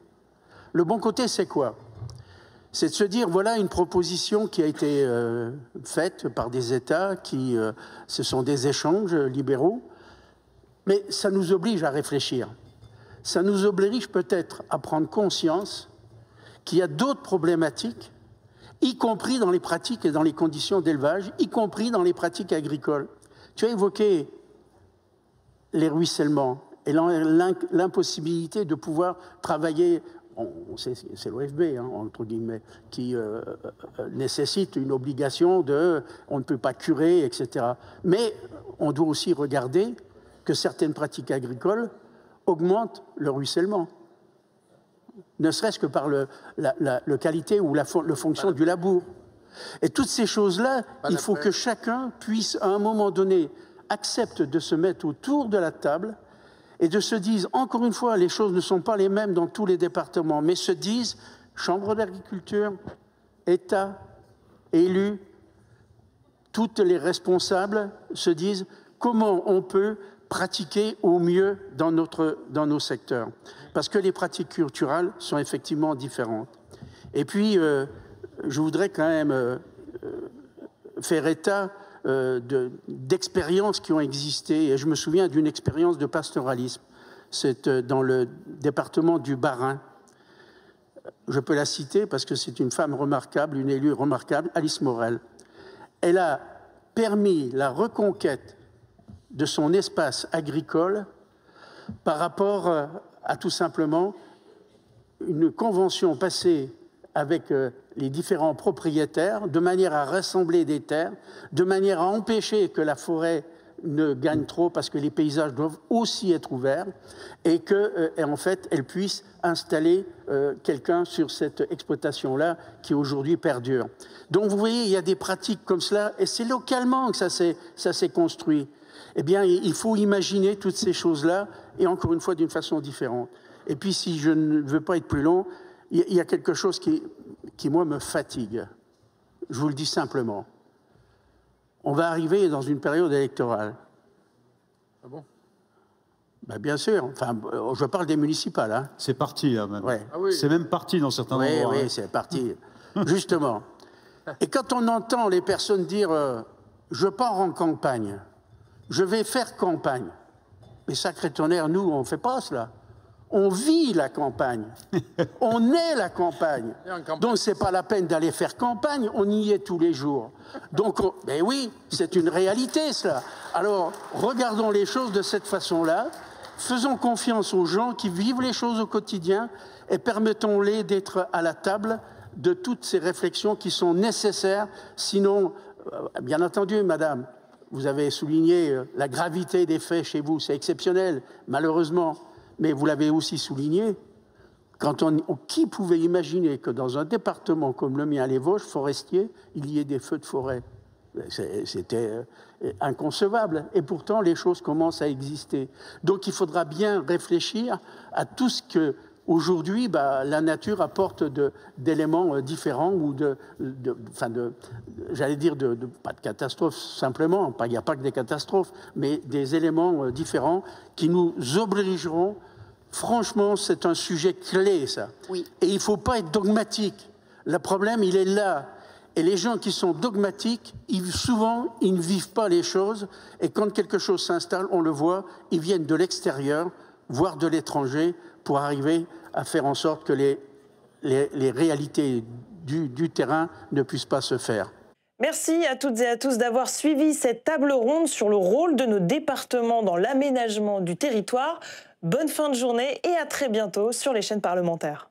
Le bon côté, c'est quoi? C'est de se dire, voilà une proposition qui a été faite par des États ce sont des échanges libéraux, mais ça nous oblige à réfléchir. Ça nous oblige peut-être à prendre conscience qu'il y a d'autres problématiques, y compris dans les pratiques et dans les conditions d'élevage, y compris dans les pratiques agricoles. Tu as évoqué les ruissellements. et l'impossibilité de pouvoir travailler. C'est l'OFB, hein, entre guillemets, qui nécessite une obligation de on ne peut pas curer, etc. Mais on doit aussi regarder que certaines pratiques agricoles augmentent le ruissellement, ne serait-ce que par la qualité ou la fonction du labour. Et toutes ces choses-là, il faut que chacun puisse, à un moment donné, accepte de se mettre autour de la table et de se dire, encore une fois, les choses ne sont pas les mêmes dans tous les départements, mais se disent, Chambre d'agriculture, État, élus, toutes les responsables se disent comment on peut pratiquer au mieux dans nos secteurs. Parce que les pratiques culturelles sont effectivement différentes. Et puis, je voudrais quand même faire état d'expériences qui ont existé. Et je me souviens d'une expérience de pastoralisme. C'est dans le département du Bas-Rhin. Je peux la citer parce que c'est une femme remarquable, une élue remarquable, Alice Morel. Elle a permis la reconquête de son espace agricole par rapport à tout simplement une convention passée avec les différents propriétaires, de manière à rassembler des terres, de manière à empêcher que la forêt ne gagne trop, parce que les paysages doivent aussi être ouverts, et qu'en fait, elle puisse installer quelqu'un sur cette exploitation-là qui aujourd'hui perdure. Donc vous voyez, il y a des pratiques comme cela, et c'est localement que ça s'est construit. Eh bien, il faut imaginer toutes ces choses-là, et encore une fois, d'une façon différente. Et puis, si je ne veux pas être plus long, il y a quelque chose qui, moi, me fatigue. Je vous le dis simplement. On va arriver dans une période électorale. Ah bon? Ben, bien sûr. Enfin, je parle des municipales. Hein. C'est parti, là, même. Ouais. Ah oui. C'est même parti dans certains endroits. Oui, hein. c'est parti. Justement. Et quand on entend les personnes dire je pars en campagne, je vais faire campagne. Mais sacré tonnerre, nous, on ne fait pas cela. On vit la campagne. On est la campagne. Donc, ce n'est pas la peine d'aller faire campagne. On y est tous les jours. Donc, ben oui, c'est une réalité, cela. Alors, regardons les choses de cette façon-là. Faisons confiance aux gens qui vivent les choses au quotidien et permettons-les d'être à la table de toutes ces réflexions qui sont nécessaires. Sinon, bien entendu, madame, vous avez souligné la gravité des faits chez vous. C'est exceptionnel, malheureusement. Mais vous l'avez aussi souligné, qui pouvait imaginer que dans un département comme le mien, les Vosges, forestiers, il y ait des feux de forêt? C'était inconcevable. Et pourtant, les choses commencent à exister. Donc, il faudra bien réfléchir à tout ce que, aujourd'hui, la nature apporte d'éléments différents ou j'allais dire, pas de catastrophes simplement, il n'y a pas que des catastrophes, mais des éléments différents qui nous obligeront. Franchement, c'est un sujet clé, ça. Oui. Et il ne faut pas être dogmatique. Le problème, il est là. Et les gens qui sont dogmatiques, souvent, ils ne vivent pas les choses. Et quand quelque chose s'installe, on le voit, ils viennent de l'extérieur, voire de l'étranger, pour arriver à faire en sorte que les réalités du terrain ne puissent pas se faire. Merci à toutes et à tous d'avoir suivi cette table ronde sur le rôle de nos départements dans l'aménagement du territoire. Bonne fin de journée et à très bientôt sur les chaînes parlementaires.